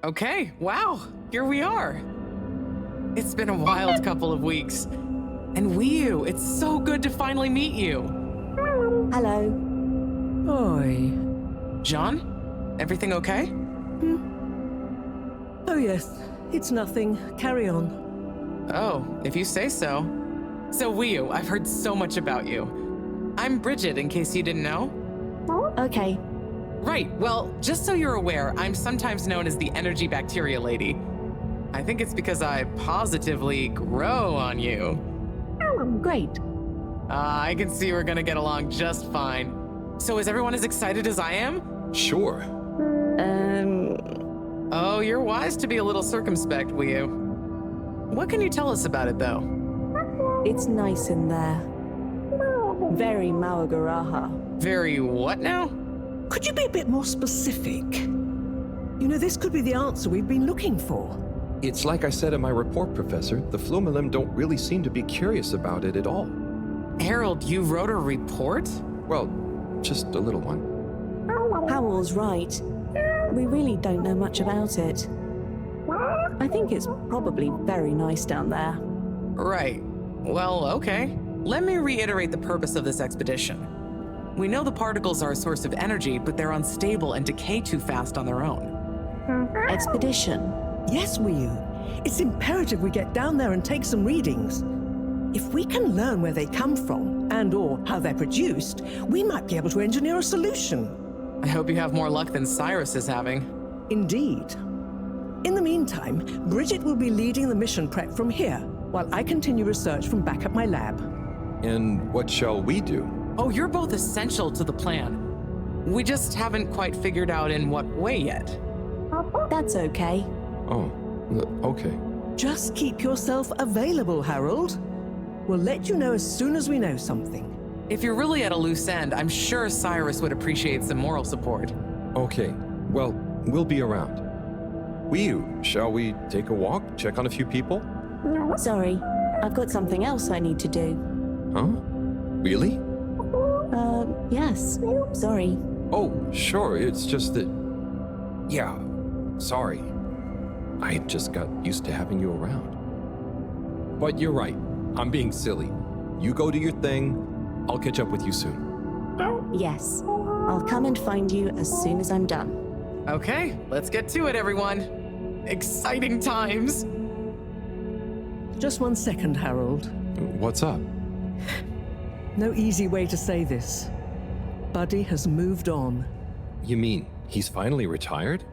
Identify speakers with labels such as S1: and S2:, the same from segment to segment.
S1: Okay, wow, here we are. It's been a wild couple of weeks. And Wiyu, it's so good to finally meet you.
S2: Hello.
S3: Oi.
S1: John, everything okay?
S3: Oh yes, it's nothing. Carry on.
S1: Oh, if you say so. So Wiyu, I've heard so much about you. I'm Bridget, in case you didn't know.
S2: Okay.
S1: Right, well, just so you're aware, I'm sometimes known as the energy bacteria lady. I think it's because I positively grow on you.
S2: Great.
S1: I can see we're gonna get along just fine. So is everyone as excited as I am?
S4: Sure.
S1: Oh, you're wise to be a little circumspect, Wiyu. What can you tell us about it, though?
S2: It's nice in there. Very Mawagaraha.
S1: Very what now?
S3: Could you be a bit more specific? You know, this could be the answer we've been looking for.
S4: It's like I said in my report, Professor. The Flumilim don't really seem to be curious about it at all.
S1: Harold, you wrote a report?
S4: Well, just a little one.
S2: Howell's right. We really don't know much about it. I think it's probably very nice down there.
S1: Right. Well, okay. Let me reiterate the purpose of this expedition. We know the particles are a source of energy, but they're unstable and decay too fast on their own.
S2: Expedition.
S3: Yes, Wiyu. It's imperative we get down there and take some readings. If we can learn where they come from and/or how they're produced, we might be able to engineer a solution.
S1: I hope you have more luck than Cyrus is having.
S3: Indeed. In the meantime, Bridget will be leading the mission prep from here, while I continue research from back at my lab.
S4: And what shall we do?
S1: Oh, you're both essential to the plan. We just haven't quite figured out in what way yet.
S2: That's okay.
S4: Oh, okay.
S3: Just keep yourself available, Harold. We'll let you know as soon as we know something.
S1: If you're really at a loose end, I'm sure Cyrus would appreciate some moral support.
S4: Okay. Well, we'll be around. Wiyu, shall we take a walk, check on a few people?
S2: Sorry, I've got something else I need to do.
S4: Huh? Really?
S2: Yes. Sorry.
S4: Oh, sure. It's just that... Yeah, sorry. I just got used to having you around. But you're right. I'm being silly. You go do your thing. I'll catch up with you soon.
S2: Yes. I'll come and find you as soon as I'm done.
S1: Okay, let's get to it, everyone. Exciting times.
S3: Just 1 second, Harold.
S4: What's up?
S3: No easy way to say this. Buddy has moved on.
S4: You mean he's finally retired?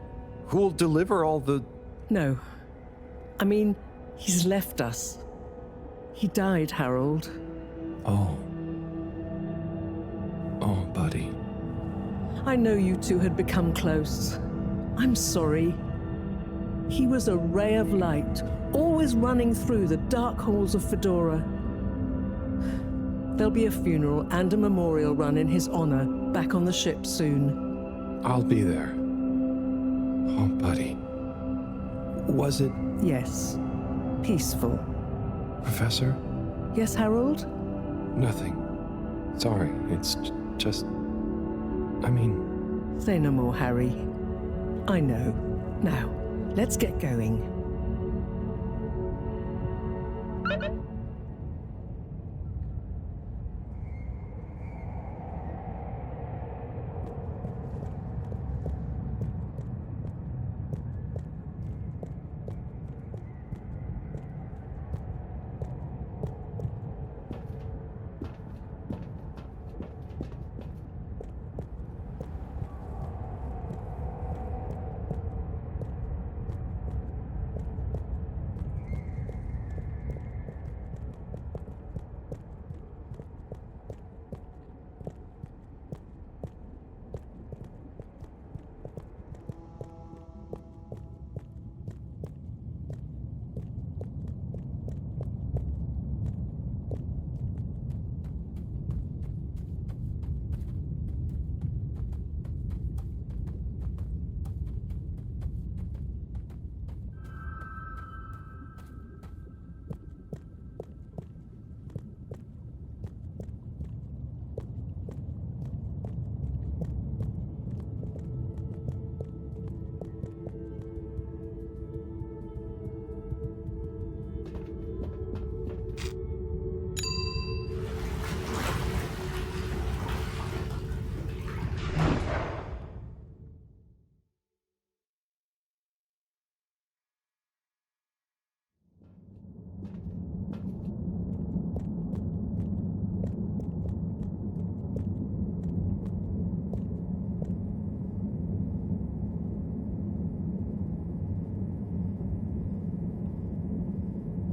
S4: Who'll deliver all the...
S3: No. I mean, he's left us. He died, Harold.
S4: Oh. Oh, buddy.
S3: I know you two had become close. I'm sorry. He was a ray of light, always running through the dark halls of Fedora. There'll be a funeral and a memorial run in his honor back on the ship soon.
S4: I'll be there. Oh, buddy. Was it...
S3: Yes. Peaceful.
S4: Professor?
S3: Yes, Harold?
S4: Nothing. Sorry, it's just... I mean...
S3: Say no more, Harry. I know. Now, let's get going.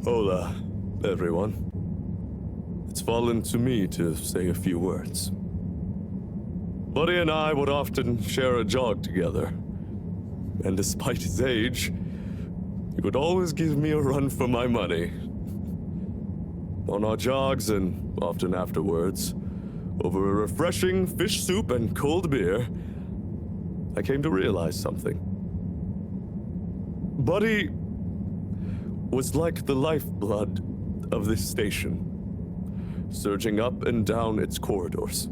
S5: Hola, everyone. It's fallen to me to say a few words. Buddy and I would often share a jog together, and despite his age, he would always give me a run for my money. On our jogs, and often afterwards, over a refreshing fish soup and cold beer, I came to realize something. Buddy was like the lifeblood of this station, surging up and down its corridors,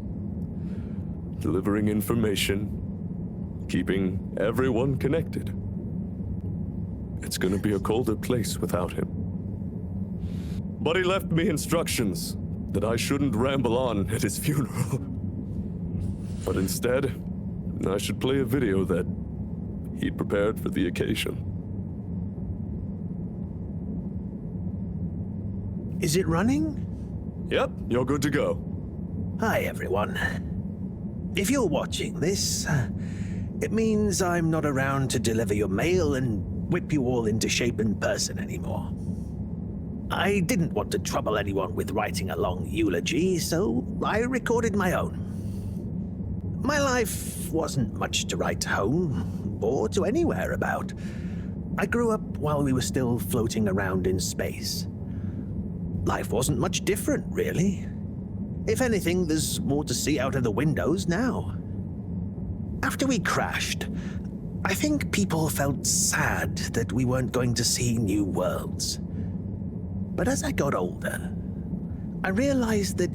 S5: delivering information, keeping everyone connected. It's gonna be a colder place without him. Buddy left me instructions that I shouldn't ramble on at his funeral. But instead, I should play a video that he'd prepared for the occasion.
S6: Is it running?
S5: Yep, you're good to go.
S6: Hi, everyone. If you're watching this, it means I'm not around to deliver your mail and whip you all into shape in person anymore. I didn't want to trouble anyone with writing a long eulogy, so I recorded my own. My life wasn't much to write home, or to anywhere about. I grew up while we were still floating around in space. Life wasn't much different, really. If anything, there's more to see out of the windows now. After we crashed, I think people felt sad that we weren't going to see new worlds. But as I got older, I realized that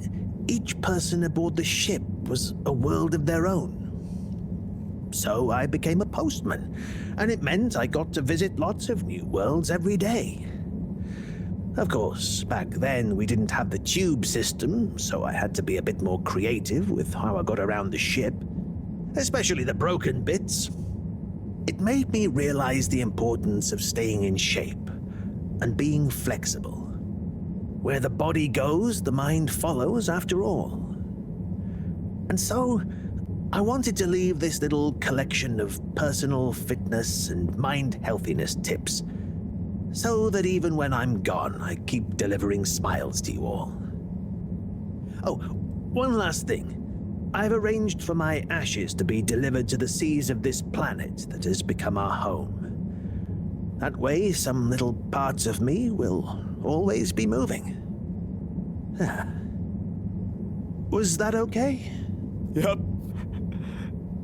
S6: each person aboard the ship was a world of their own. So I became a postman, and it meant I got to visit lots of new worlds every day. Of course, back then we didn't have the tube system, so I had to be a bit more creative with how I got around the ship, especially the broken bits. It made me realize the importance of staying in shape and being flexible. Where the body goes, the mind follows after all. And so, I wanted to leave this little collection of personal fitness and mind healthiness tips, so that even when I'm gone, I keep delivering smiles to you all. Oh, one last thing. I've arranged for my ashes to be delivered to the seas of this planet that has become our home. That way, some little parts of me will always be moving. Was that okay?
S5: Yep.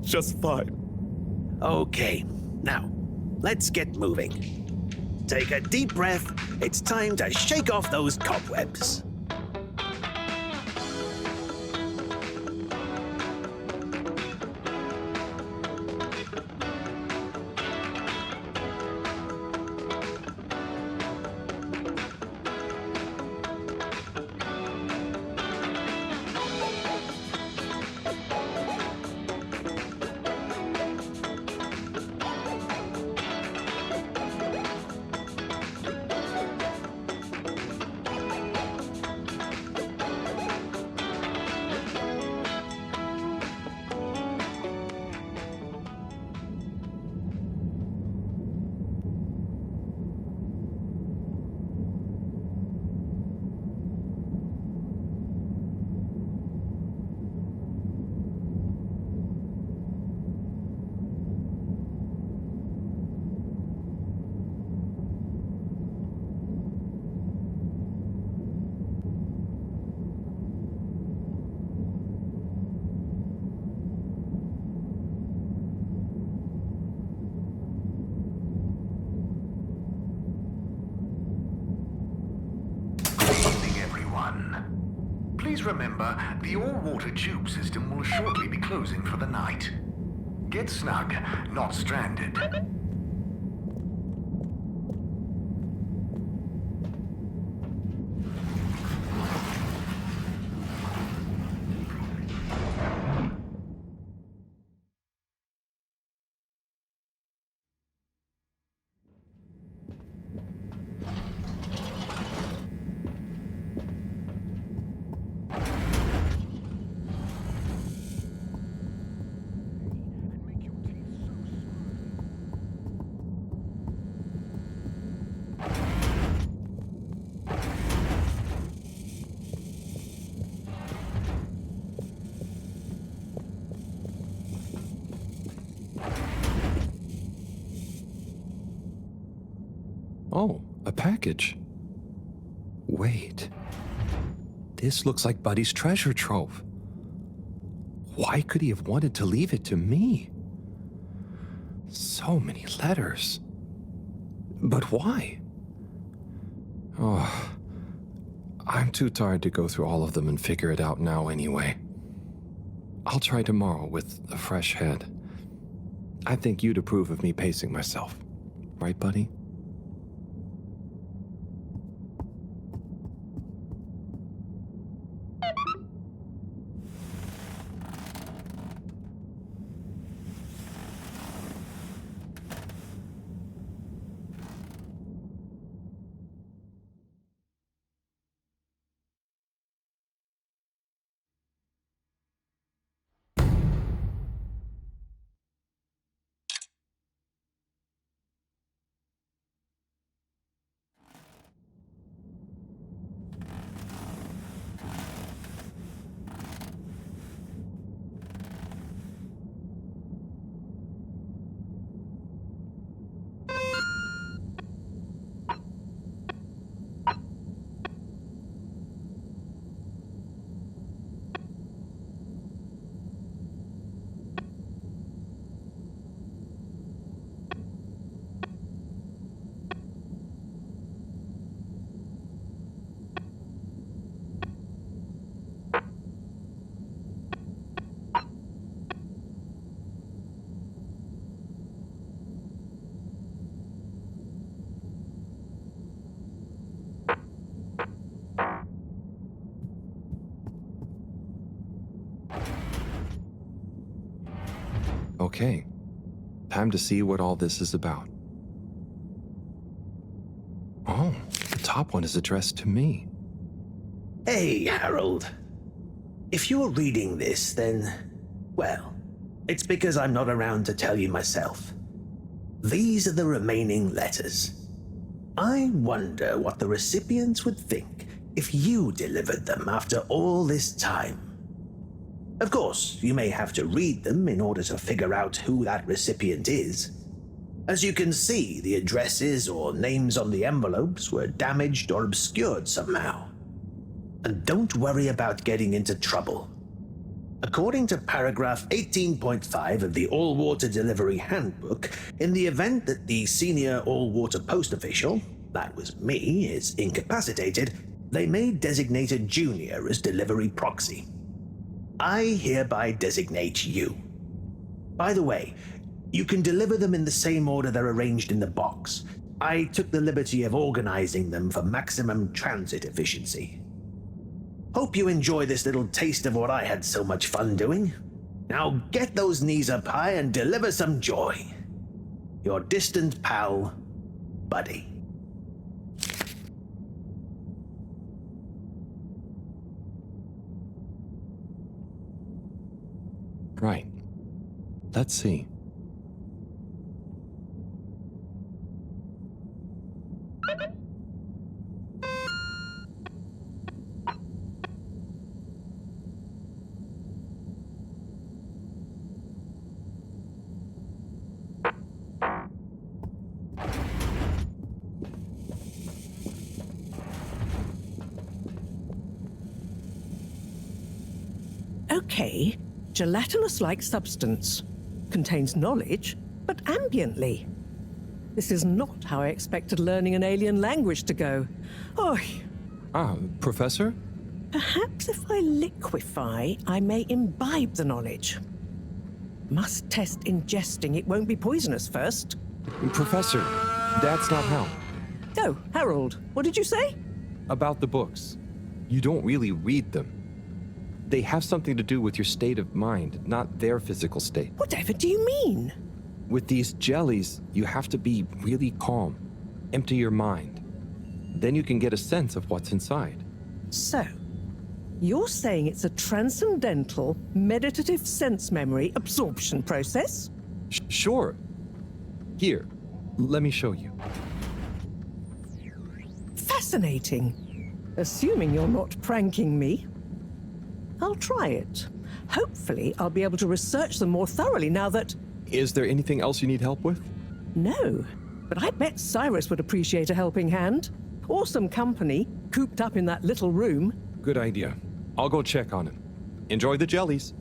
S5: Just fine.
S6: Okay, now, let's get moving. Take a deep breath. It's time to shake off those cobwebs.
S7: Please remember, the all-water tube system will shortly be closing for the night. Get snug, not stranded.
S4: A package? Wait. This looks like Buddy's treasure trove. Why could he have wanted to leave it to me? So many letters. But why? Oh, I'm too tired to go through all of them and figure it out now anyway. I'll try tomorrow with a fresh head. I think you'd approve of me pacing myself. Right, buddy? Okay, time to see what all this is about. Oh, the top one is addressed to me.
S6: Hey, Harold. If you're reading this, then, well, it's because I'm not around to tell you myself. These are the remaining letters. I wonder what the recipients would think if you delivered them after all this time. Of course, you may have to read them in order to figure out who that recipient is. As you can see, the addresses or names on the envelopes were damaged or obscured somehow. And don't worry about getting into trouble. According to paragraph 18.5 of the All-Water Delivery Handbook, in the event that the senior all-water post official, that was me, is incapacitated, they may designate a junior as delivery proxy. I hereby designate you. By the way, you can deliver them in the same order they're arranged in the box. I took the liberty of organizing them for maximum transit efficiency. Hope you enjoy this little taste of what I had so much fun doing. Now get those knees up high and deliver some joy. Your distant pal, Buddy.
S4: Right. Let's see.
S3: Okay, gelatinous-like substance. Contains knowledge, but ambiently. This is not how I expected learning an alien language to go. Oy.
S4: Professor?
S3: Perhaps if I liquefy, I may imbibe the knowledge. Must test ingesting. It won't be poisonous first.
S4: Professor, that's not how.
S3: Oh, Harold, what did you say?
S4: About the books. You don't really read them. They have something to do with your state of mind, not their physical state.
S3: Whatever do you mean?
S4: With these jellies, you have to be really calm. Empty your mind. Then you can get a sense of what's inside.
S3: So, you're saying it's a transcendental, meditative sense memory absorption process?
S4: Sure. Here, let me show you.
S3: Fascinating. Assuming you're not pranking me. I'll try it. Hopefully, I'll be able to research them more thoroughly now that...
S4: Is there anything else you need help with?
S3: No. But I bet Cyrus would appreciate a helping hand. Or some company, cooped up in that little room.
S4: Good idea. I'll go check on him. Enjoy the jellies.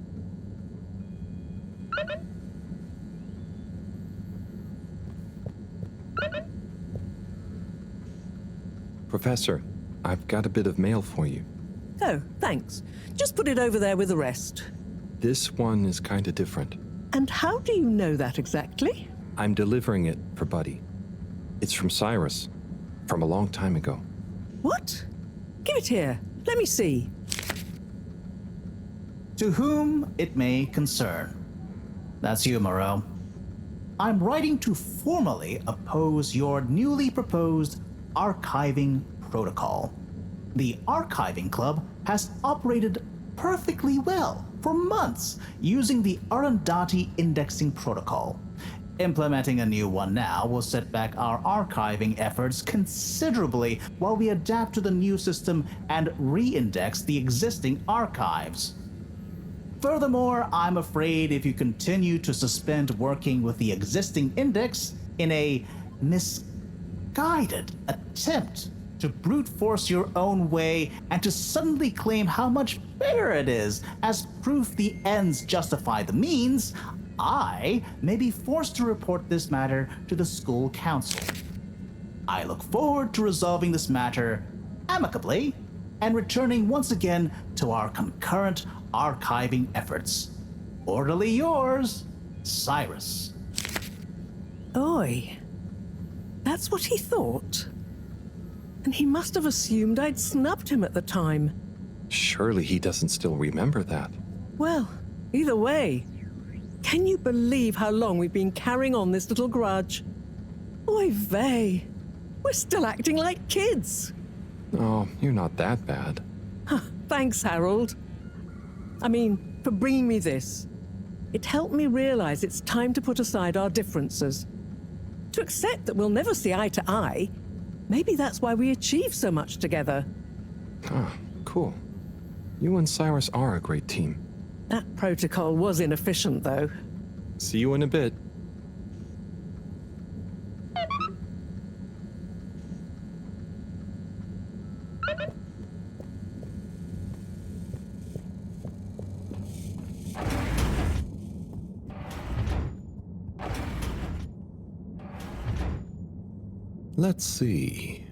S4: Professor, I've got a bit of mail for you.
S3: Oh, thanks. Just put it over there with the rest.
S4: This one is kind of different.
S3: And how do you know that exactly?
S4: I'm delivering it for Buddy. It's from Cyrus, from a long time ago.
S3: What? Give it here. Let me see.
S8: To whom it may concern. That's you, Mareaux. I'm writing to formally oppose your newly proposed archiving protocol. The Archiving Club has operated perfectly well for months using the Arundhati indexing protocol. Implementing a new one now will set back our archiving efforts considerably while we adapt to the new system and re-index the existing archives. Furthermore, I'm afraid if you continue to suspend working with the existing index in a misguided attempt to brute force your own way and to suddenly claim how much better it is as proof the ends justify the means, I may be forced to report this matter to the school council. I look forward to resolving this matter amicably and returning once again to our concurrent archiving efforts. Orderly yours, Cyrus.
S3: Oi. That's what he thought. And he must have assumed I'd snubbed him at the time.
S4: Surely he doesn't still remember that.
S3: Well, either way, can you believe how long we've been carrying on this little grudge? Oy vey. We're still acting like kids.
S4: Oh, you're not that bad.
S3: Thanks, Harold. I mean, for bringing me this. It helped me realize it's time to put aside our differences. To accept that we'll never see eye to eye. Maybe that's why we achieve so much together.
S4: Ah, cool. You and Cyrus are a great team.
S3: That protocol was inefficient, though.
S4: See you in a bit. Let's see.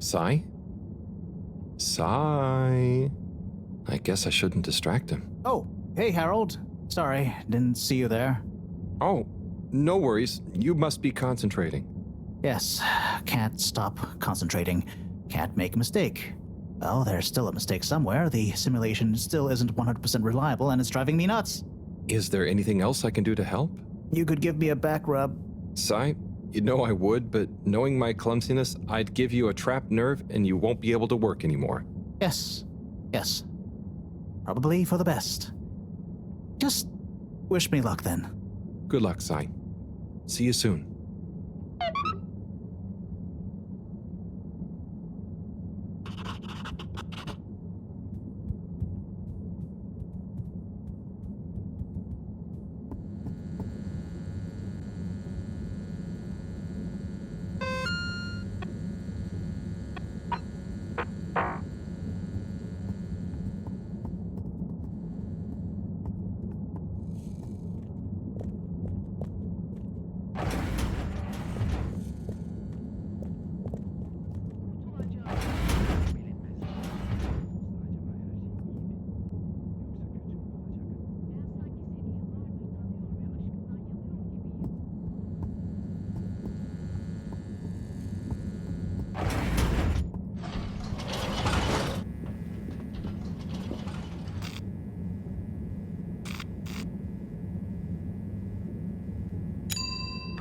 S4: Sai? Sai? I guess I shouldn't distract him.
S8: Oh, hey, Harold. Sorry, didn't see you there.
S4: Oh, no worries. You must be concentrating.
S8: Yes, can't stop concentrating. Can't make a mistake. Well, there's still a mistake somewhere. The simulation still isn't 100% reliable, and it's driving me nuts.
S4: Is there anything else I can do to help?
S8: You could give me a back rub.
S4: Sai, you know I would, but knowing my clumsiness, I'd give you a trapped nerve and you won't be able to work anymore.
S8: Yes. Probably for the best. Just wish me luck then.
S4: Good luck, Sai. See you soon.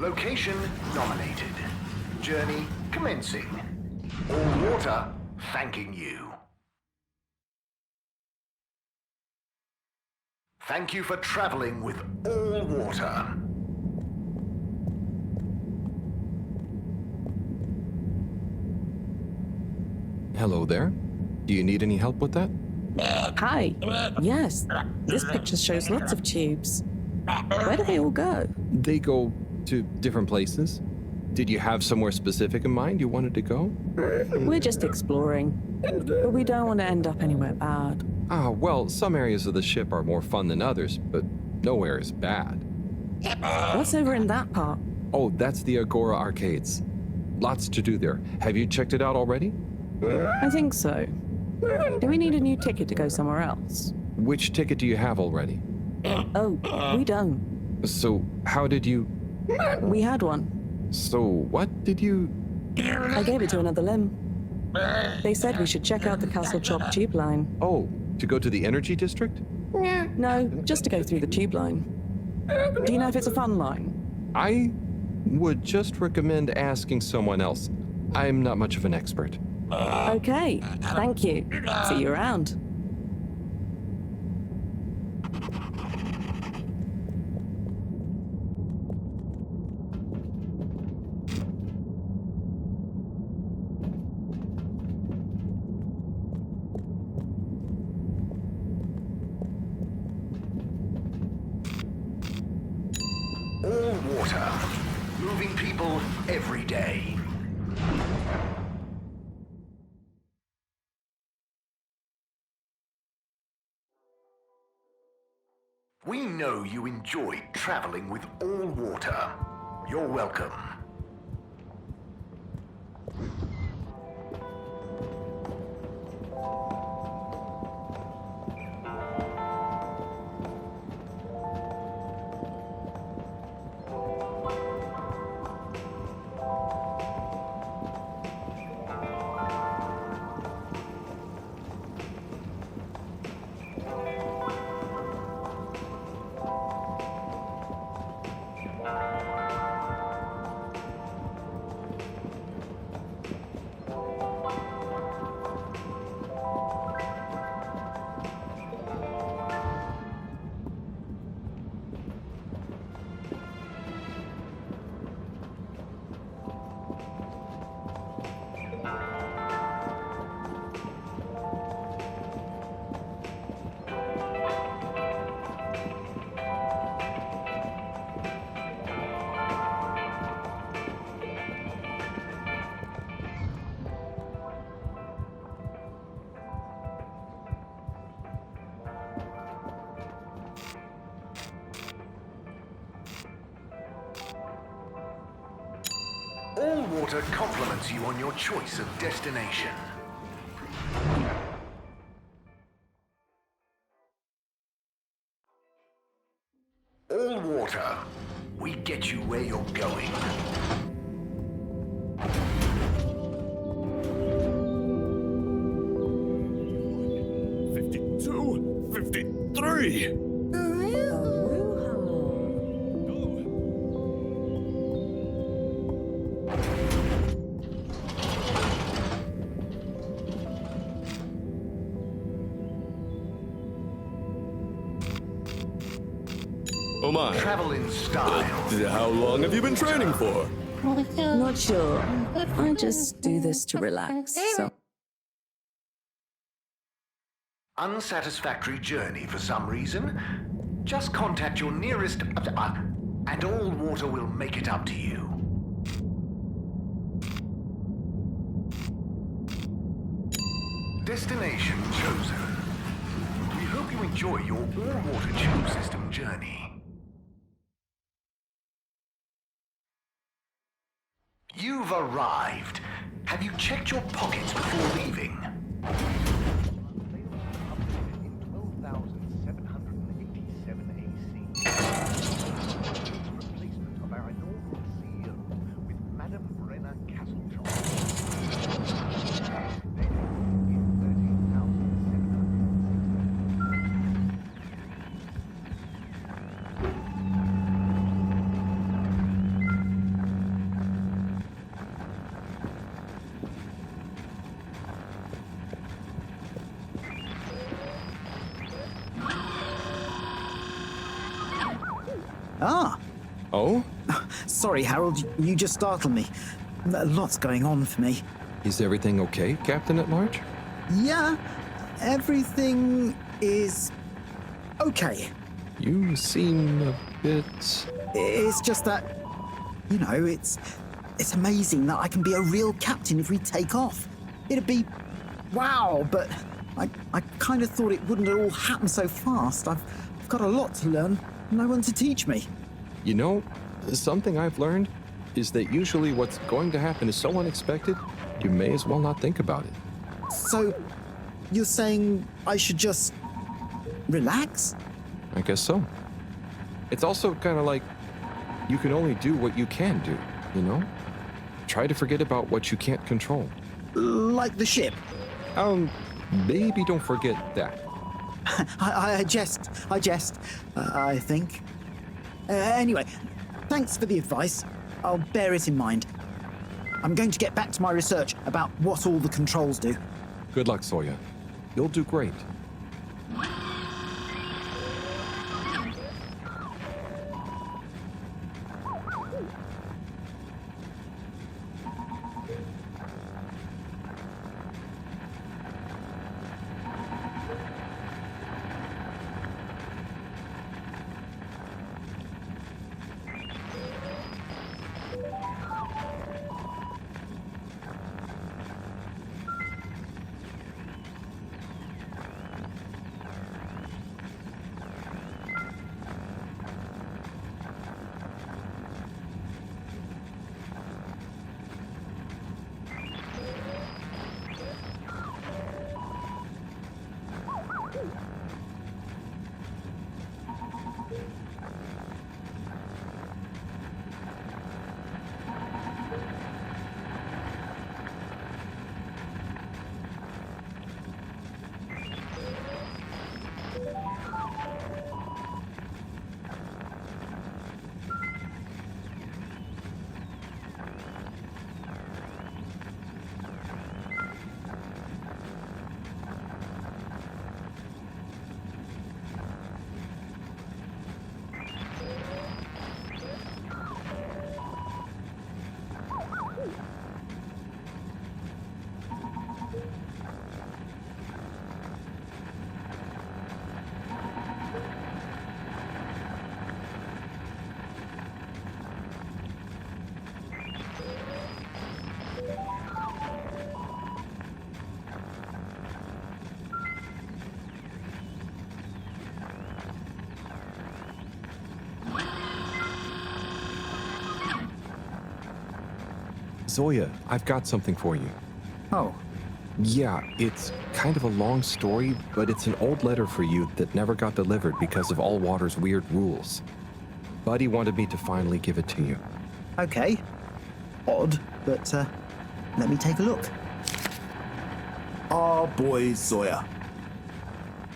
S7: Location nominated. Journey commencing. All water thanking you. Thank you for traveling with all water.
S4: Hello there. Do you need any help with that?
S2: Hi. Yes, this picture shows lots of tubes. Where do they all go?
S4: They go to different places. Did you have somewhere specific in mind you wanted to go?
S2: We're just exploring, but we don't want to end up anywhere bad.
S4: Ah, well, some areas of the ship are more fun than others, but nowhere is bad.
S2: What's over in that part?
S4: Oh, that's the Agora Arcades. Lots to do there. Have you checked it out already?
S2: I think so. Do we need a new ticket to go somewhere else?
S4: Which ticket do you have already?
S2: Oh, we don't.
S4: So, how did you...
S2: We had one.
S4: So, what did you...
S2: I gave it to another limb. They said we should check out the Castle Chop tube line.
S4: Oh, to go to the energy district?
S2: No, just to go through the tube line. Do you know if it's a fun line?
S4: I would just recommend asking someone else. I'm not much of an expert.
S2: Okay, thank you. See you around.
S7: All water. Moving people every day. We know you enjoyed traveling with all water. You're welcome. All water compliments you on your choice of destination. All water, we get you where you're going.
S5: Oh my.
S7: Travel in style.
S5: How long have you been training for?
S2: Not sure. I just do this to relax, so...
S7: Unsatisfactory journey for some reason? Just contact your nearest... and all water will make it up to you. Destination chosen. We hope you enjoy your all-water tube system journey. You've arrived. Have you checked your pockets before leaving?
S9: Ah,
S4: Oh?
S9: sorry, Harold. You just startled me. Lots going on for me.
S4: Is everything okay, Captain at Large?
S9: Yeah, everything is okay.
S4: You seem a bit...
S9: It's just that, you know, it's amazing that I can be a real captain if we take off. It'd be wow, but I kind of thought it wouldn't all happen so fast. I've got a lot to learn. No one to teach me.
S4: You know, something I've learned is that usually what's going to happen is so unexpected, you may as well not think about it.
S9: So, you're saying I should just relax?
S4: I guess so. It's also kind of like you can only do what you can do, you know? Try to forget about what you can't control.
S9: Like the ship?
S4: Maybe don't forget that.
S9: I jest, I think. Anyway, thanks for the advice. I'll bear it in mind. I'm going to get back to my research about what all the controls do.
S4: Good luck, Zoya. You'll do great. Zoya, I've got something for you.
S9: Oh,
S4: Yeah, it's kind of a long story, but it's an old letter for you that never got delivered because of Allwater's weird rules. Buddy wanted me to finally give it to you.
S9: okay. Odd, but let me take a look.
S10: Our boy Zoya.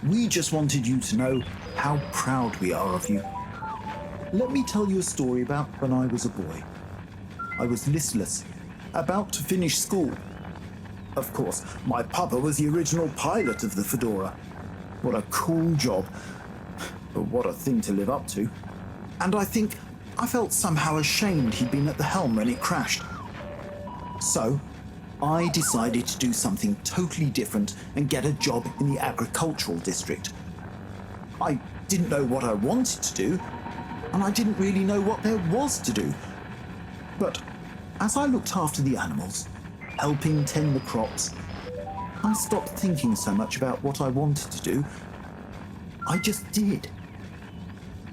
S10: We just wanted you to know how proud we are of you. Let me tell you a story about when I was a boy. I was listless, about to finish school. Of course, my papa was the original pilot of the Fedora. What a cool job. But what a thing to live up to. And I think I felt somehow ashamed he'd been at the helm when it crashed. So, I decided to do something totally different and get a job in the agricultural district. I didn't know what I wanted to do, and I didn't really know what there was to do. But as I looked after the animals, helping tend the crops, I stopped thinking so much about what I wanted to do. I just did.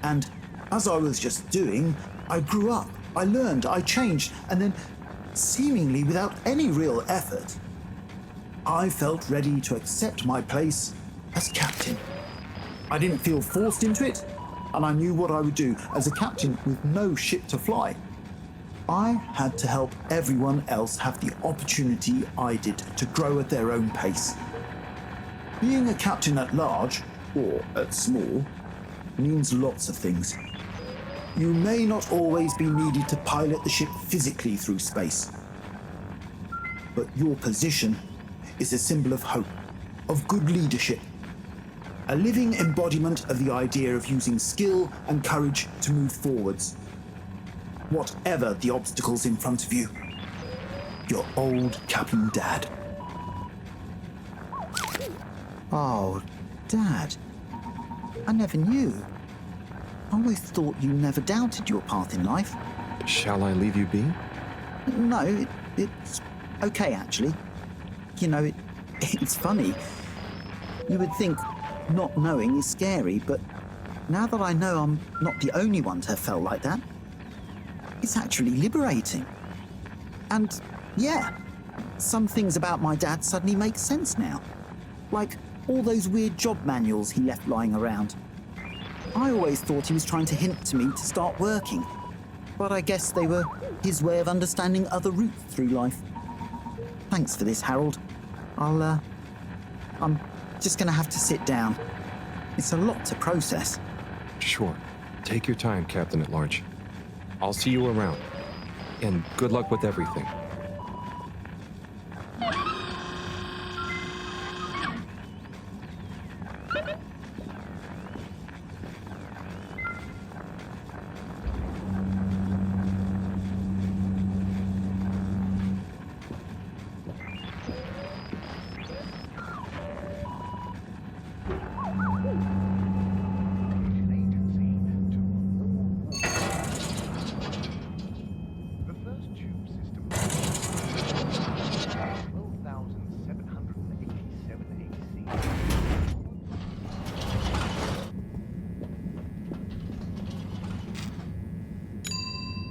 S10: And as I was just doing, I grew up, I learned, I changed, and then, seemingly without any real effort, I felt ready to accept my place as captain. I didn't feel forced into it, and I knew what I would do as a captain with no ship to fly. I had to help everyone else have the opportunity I did to grow at their own pace. Being a captain at large, or at small, means lots of things. You may not always be needed to pilot the ship physically through space, but your position is a symbol of hope, of good leadership. A living embodiment of the idea of using skill and courage to move forwards. Whatever the obstacles in front of you. Your old Captain Dad.
S9: Oh, Dad. I never knew. I always thought you never doubted your path in life.
S4: Shall I leave you be?
S9: No, it's okay, actually. You know, it's funny. You would think not knowing is scary, but now that I know I'm not the only one to have felt like that, it's actually liberating. And, yeah, some things about my dad suddenly make sense now. Like all those weird job manuals he left lying around. I always thought he was trying to hint to me to start working, but I guess they were his way of understanding other routes through life. Thanks for this, Harold. I'm just gonna have to sit down. It's a lot to process.
S4: Sure. Take your time, Captain at Large. I'll see you around. And good luck with everything.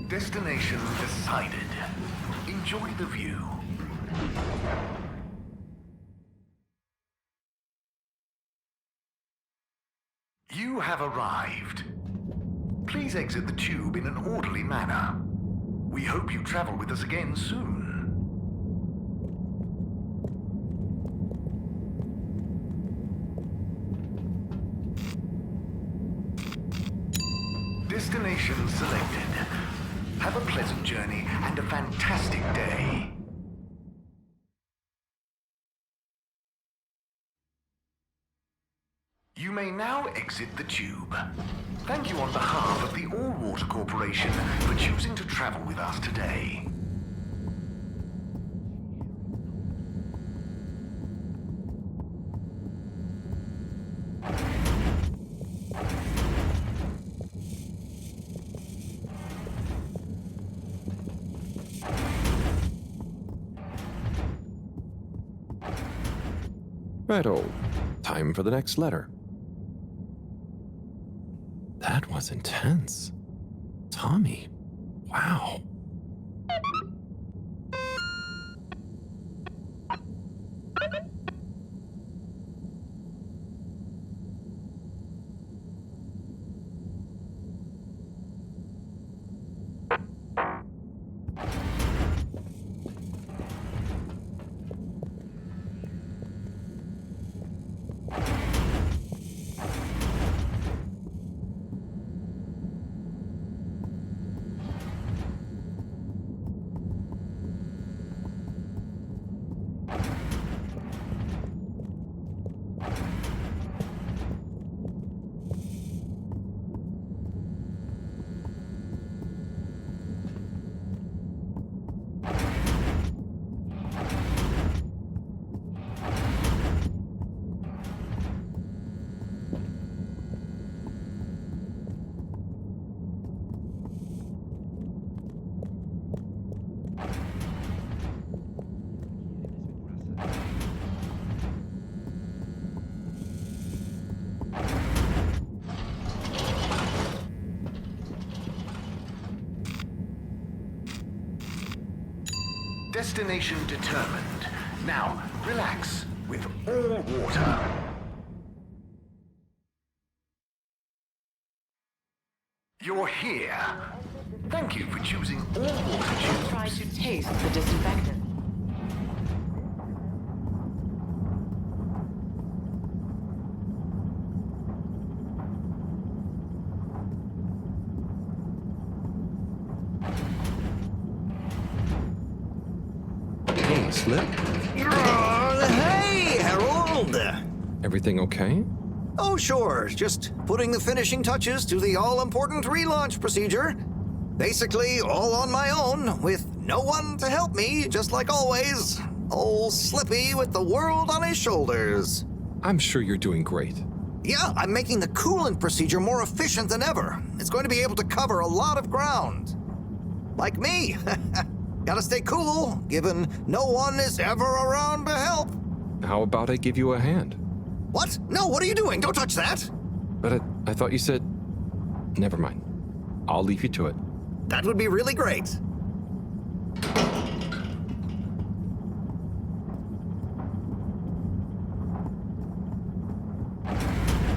S7: Destination decided. Enjoy the view. You have arrived. Please exit the tube in an orderly manner. We hope you travel with us again soon. Destination selected. Have a pleasant journey and a fantastic day. You may now exit the tube. Thank you on behalf of the All-Water Corporation for choosing to travel with us today.
S4: Righto. Time for the next letter. That was intense. Tommy. Wow. Destination determined. Now, relax with all water. You're here. Thank you for choosing all water tubes.
S1: Try to taste the disinfectant.
S4: Slip?
S6: Hey, Harold!
S4: Everything okay?
S11: Oh, sure. Just putting the finishing touches to the all-important relaunch procedure. Basically, all on my own, with no one to help me, just like always. Old Slippy with the world on his shoulders.
S4: I'm sure you're doing great.
S11: Yeah, I'm making the coolant procedure more efficient than ever. It's going to be able to cover a lot of ground. Like me. Gotta stay cool, given no one is ever around to help.
S4: How about I give you a hand?
S11: What? No, what are you doing? Don't touch that.
S4: But I thought you said... Never mind. I'll leave you to it.
S11: That would be really great.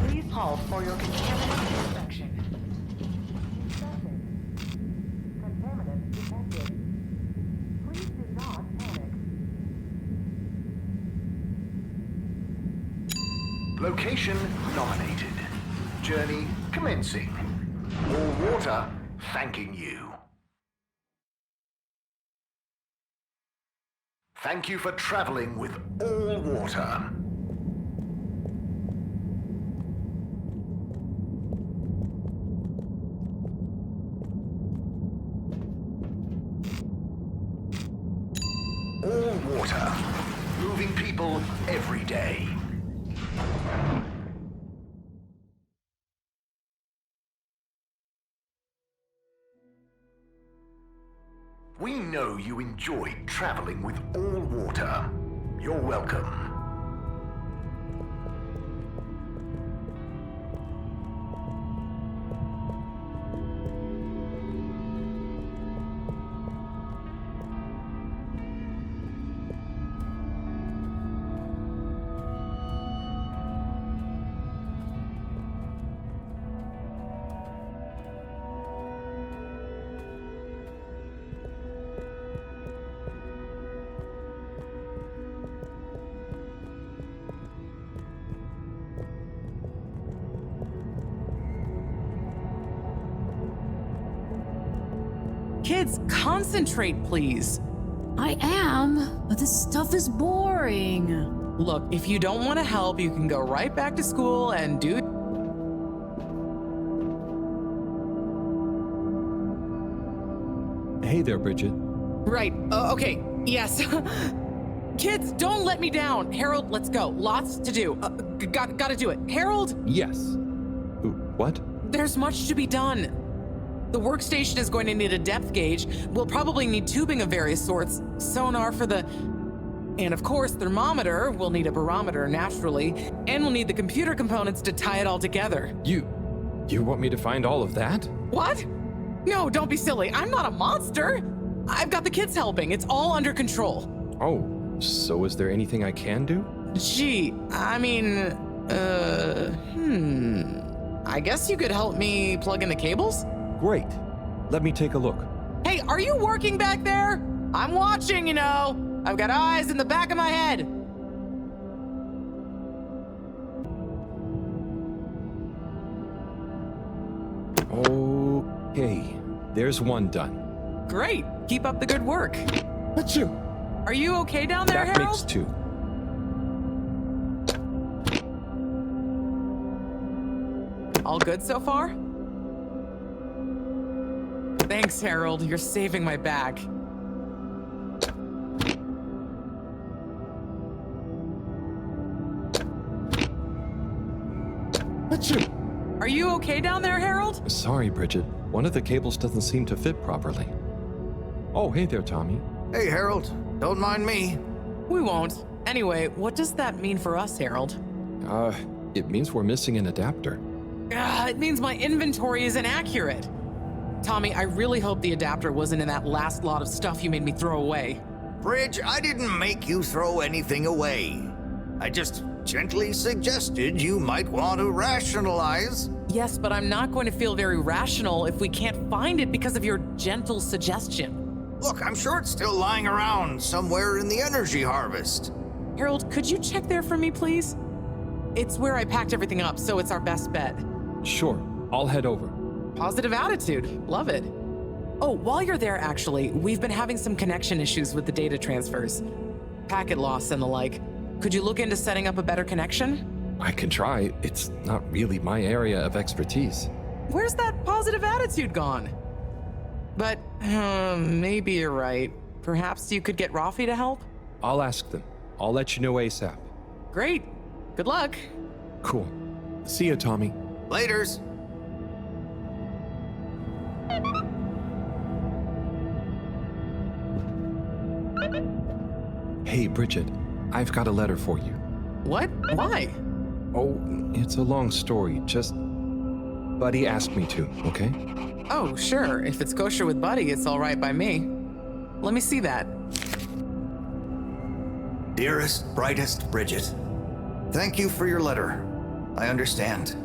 S1: Please halt for your contaminant inspection. Contaminant detected. Please do not panic.
S7: Location nominated. Journey commencing. All water thanking you. Thank you for traveling with all water. All water. Moving people every day. We know you enjoyed traveling with all water. You're welcome.
S1: Kids, concentrate, please.
S12: I am, but this stuff is boring.
S1: Look, if you don't want to help, you can go right back to school and do...
S4: Hey there, Bridget.
S1: Right, okay, yes. Kids, don't let me down. Harold, let's go. Lots to do. Gotta do it. Harold?
S4: Yes. What?
S1: There's much to be done. The workstation is going to need a depth gauge. We'll probably need tubing of various sorts, sonar for the... And of course, thermometer. We'll need a barometer, naturally. And we'll need the computer components to tie it all together.
S4: You want me to find all of that?
S1: What? No, don't be silly. I'm not a monster. I've got the kids helping. It's all under control.
S4: Oh, so is there anything I can do?
S1: Gee, I mean, I guess you could help me plug in the cables?
S4: Great. Let me take a look.
S1: Hey, are you working back there? I'm watching, you know. I've got eyes in the back of my head.
S4: Okay, there's one done.
S1: Great. Keep up the good work.
S4: Achoo!
S1: Are you okay down there,
S4: That
S1: Harold?
S4: makes two.
S1: All good so far? Thanks, Harold. You're saving my bag.
S4: Achoo!
S1: Are you okay down there, Harold?
S4: Sorry, Bridget. One of the cables doesn't seem to fit properly. Oh, hey there, Tommy.
S11: Hey, Harold. Don't mind me.
S1: We won't. Anyway, what does that mean for us, Harold?
S4: It means we're missing an adapter.
S1: It means my inventory is inaccurate. Tommy, I really hope the adapter wasn't in that last lot of stuff you made me throw away.
S11: Bridge, I didn't make you throw anything away. I just gently suggested you might want to rationalize.
S1: Yes, but I'm not going to feel very rational if we can't find it because of your gentle suggestion.
S11: Look, I'm sure it's still lying around somewhere in the energy harvest.
S1: Harold, could you check there for me, please? It's where I packed everything up, so it's our best bet.
S4: Sure, I'll head over.
S1: Positive attitude. Love it. Oh, while you're there, actually, we've been having some connection issues with the data transfers. Packet loss and the like. Could you look into setting up a better connection?
S4: I can try. It's not really my area of expertise.
S1: Where's that positive attitude gone? But maybe you're right. Perhaps you could get Rafi to help?
S4: I'll ask them. I'll let you know ASAP.
S1: Great. Good luck.
S4: Cool. See ya, Tommy.
S11: Laters.
S4: Hey, Bridget. I've got a letter for you.
S1: What? Why?
S4: Oh, it's a long story. Just... Buddy asked me to, okay?
S1: Oh, sure. If it's kosher with Buddy, it's all right by me. Let me see that.
S11: Dearest, brightest Bridget, thank you for your letter. I understand.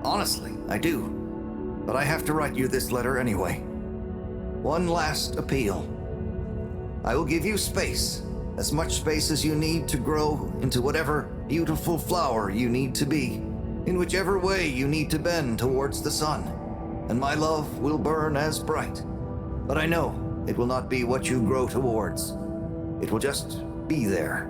S11: Honestly, I do. But I have to write you this letter anyway. One last appeal. I will give you space, as much space as you need to grow into whatever beautiful flower you need to be, in whichever way you need to bend towards the sun, and my love will burn as bright. But I know it will not be what you grow towards. It will just be there.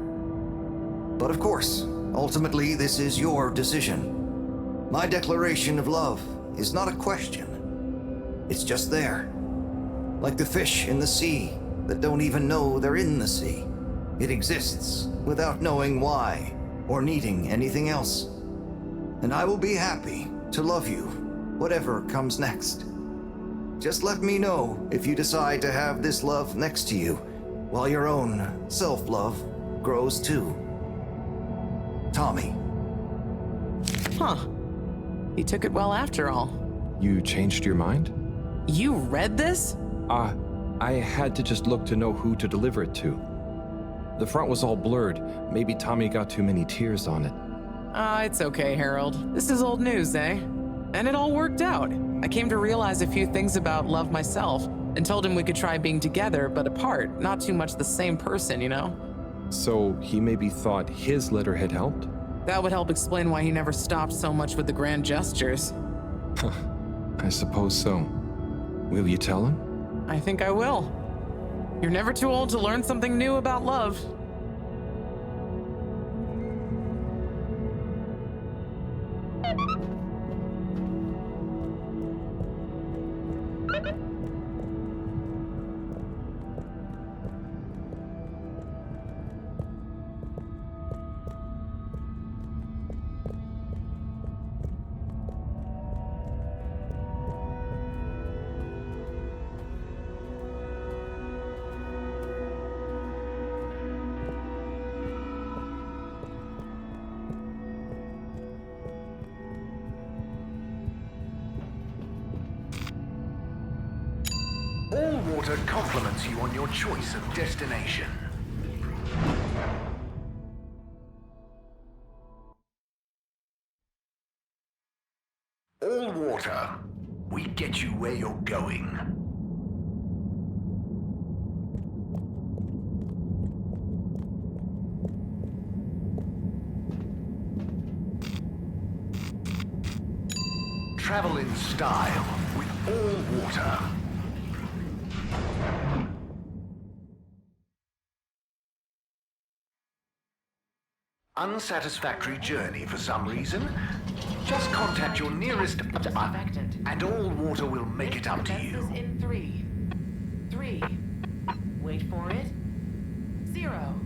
S11: But of course, ultimately this is your decision. My declaration of love is not a question. It's just there. Like the fish in the sea that don't even know they're in the sea. It exists without knowing why or needing anything else. And I will be happy to love you, whatever comes next. Just let me know if you decide to have this love next to you, while your own self-love grows too. Tommy.
S1: Huh. He took it well after all.
S4: You changed your mind?
S1: You read this?
S4: I had to just look to know who to deliver it to. The front was all blurred. Maybe Tommy got too many tears on it.
S1: It's okay, Harold. This is old news, eh? And it all worked out. I came to realize a few things about love myself, and told him we could try being together, but apart, not too much the same person, you know?
S4: So he maybe thought his letter had helped?
S1: That would help explain why he never stopped so much with the grand gestures.
S4: I suppose so. Will you tell him?
S1: I think I will. You're never too old to learn something new about love.
S7: All water compliments you on your choice of destination. All water, we get you where you're going. Travel in style with all water. Unsatisfactory journey for some reason? Just contact your nearest and all water will make it up to you.
S1: Is in 3. Wait for it. 0.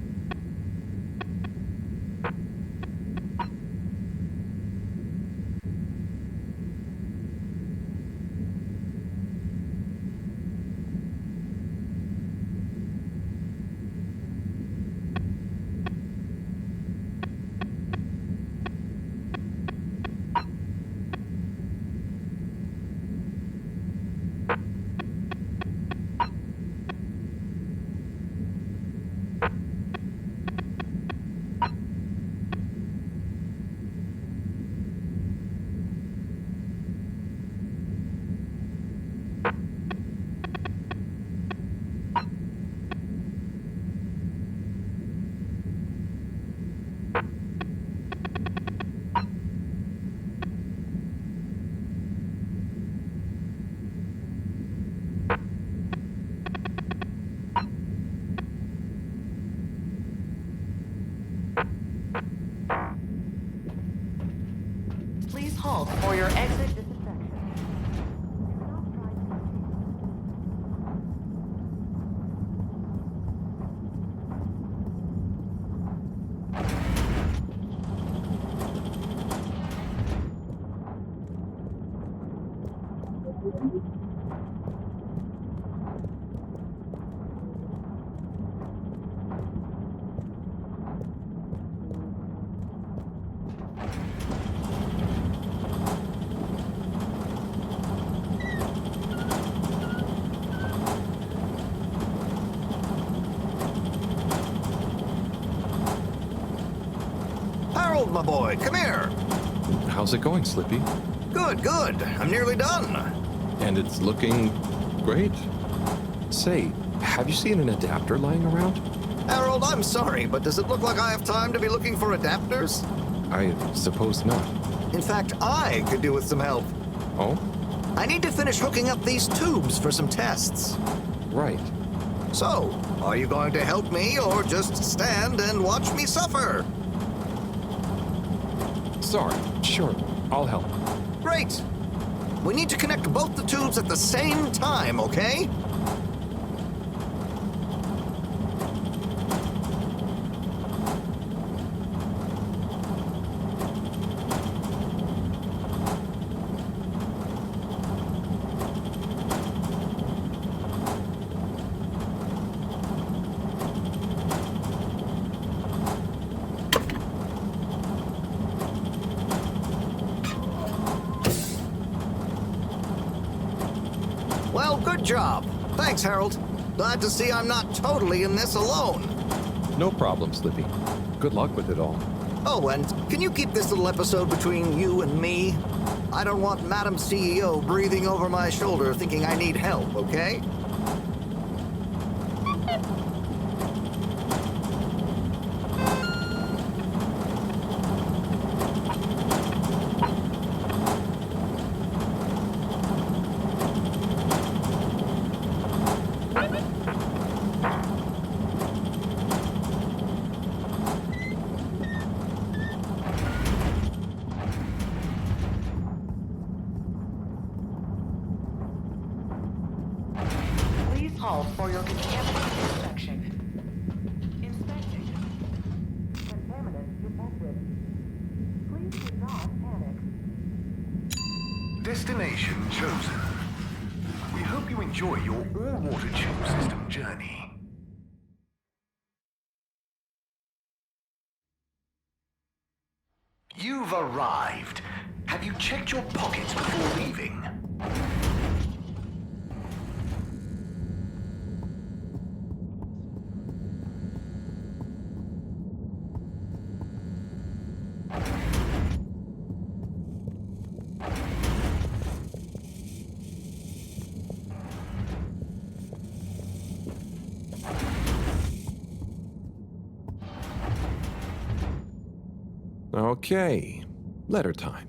S1: halt for your exit disinfection.
S11: Harold, my boy, come here.
S4: How's it going, Slippy?
S11: Good, good. I'm nearly done.
S4: And it's looking great. Say, have you seen an adapter lying around?
S11: Harold, I'm sorry, but does it look like I have time to be looking for adapters?
S4: I suppose not.
S11: In fact, I could do with some help.
S4: Oh?
S11: I need to finish hooking up these tubes for some tests.
S4: Right.
S11: So, are you going to help me or just stand and watch me suffer?
S4: Sorry. Sure. I'll help.
S11: Great. We need to connect both the tubes at the same time, okay? Well, good job. Thanks, Harold. Glad to see I'm not totally in this alone.
S4: No problem, Slippy. Good luck with it all.
S11: Oh, and can you keep this little episode between you and me? I don't want Madam CEO breathing over my shoulder thinking I need help, okay?
S1: Please halt for your contaminant inspection. Inspecting. Contaminants detected. Please do not panic.
S7: Destination chosen. We hope you enjoy your all-water tube system journey. You've arrived. Have you checked your pockets before leaving?
S4: Okay. Letter time.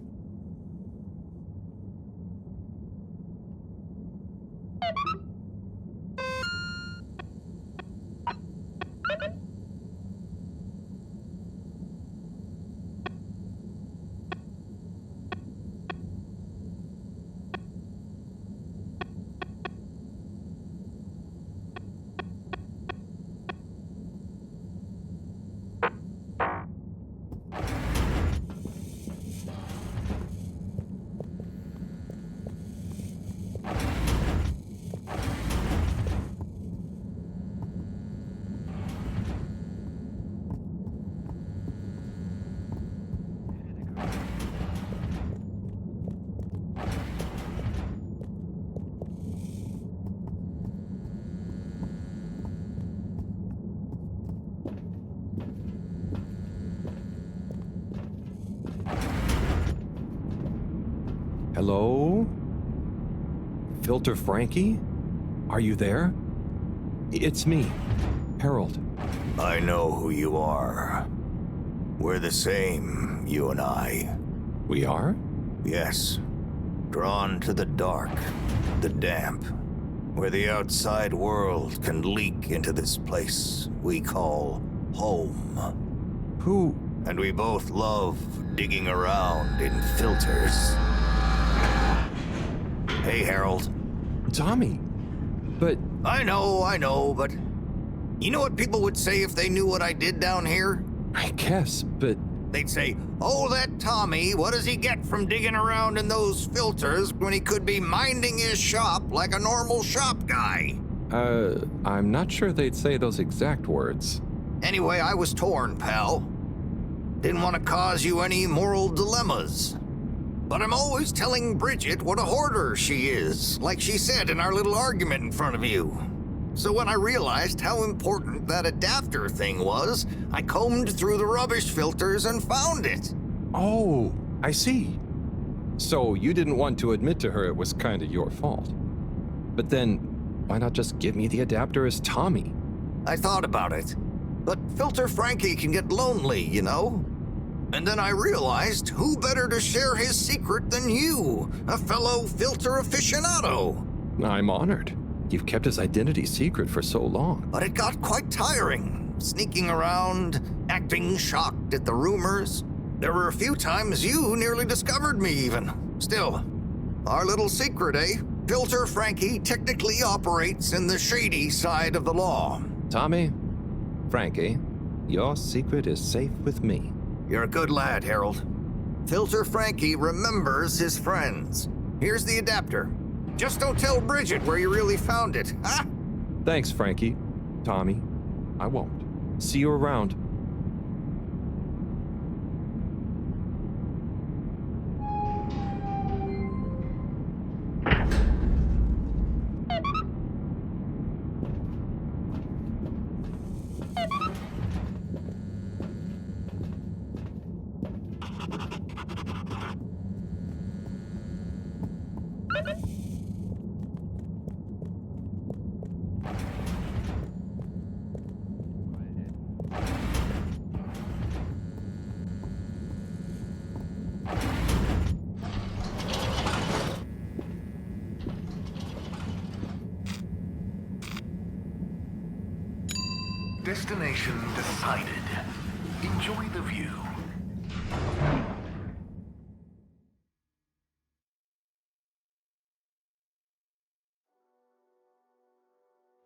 S4: Hello? Filter Frankie? Are you there? It's me, Harold.
S11: I know who you are. We're the same, you and I.
S4: We are?
S11: Yes. Drawn to the dark, the damp, where the outside world can leak into this place we call home.
S4: Who
S11: And we both love digging around in filters. Hey, Harold.
S4: Tommy, but...
S11: I know, but... You know what people would say if they knew what I did down here?
S4: I guess, but...
S11: They'd say, oh, that Tommy, what does he get from digging around in those filters when he could be minding his shop like a normal shop guy?
S4: I'm not sure they'd say those exact words.
S11: Anyway, I was torn, pal. Didn't want to cause you any moral dilemmas. But I'm always telling Bridget what a hoarder she is, like she said in our little argument in front of you. So when I realized how important that adapter thing was, I combed through the rubbish filters and found it.
S4: Oh, I see. So you didn't want to admit to her it was kind of your fault. But then, why not just give me the adapter as Tommy?
S11: I thought about it. But Filter Frankie can get lonely, you know? And then I realized who better to share his secret than you, a fellow filter aficionado.
S4: I'm honored. You've kept his identity secret for so long.
S11: But it got quite tiring, sneaking around, acting shocked at the rumors. There were a few times you nearly discovered me even. Still, our little secret, eh? Filter Frankie technically operates in the shady side of the law.
S4: Tommy, Frankie, your secret is safe with me.
S11: You're a good lad, Harold. Filter Frankie remembers his friends. Here's the adapter. Just don't tell Bridget where you really found it, huh?
S4: Thanks, Frankie. Tommy, I won't. See you around.
S7: Destination decided. Enjoy the view.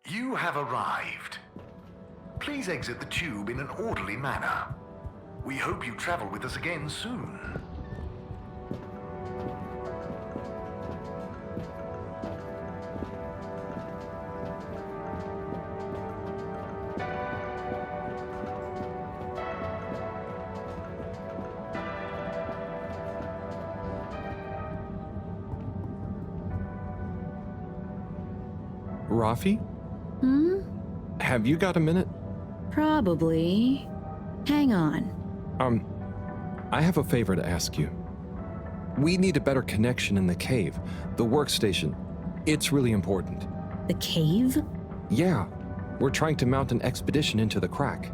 S7: You have arrived. Please exit the tube in an orderly manner. We hope you travel with us again soon.
S4: Rafi?
S12: Hmm?
S4: Have you got a minute?
S12: Probably. Hang on.
S4: I have a favor to ask you. We need a better connection in the cave, the workstation. It's really important.
S12: The cave?
S4: Yeah, we're trying to mount an expedition into the crack.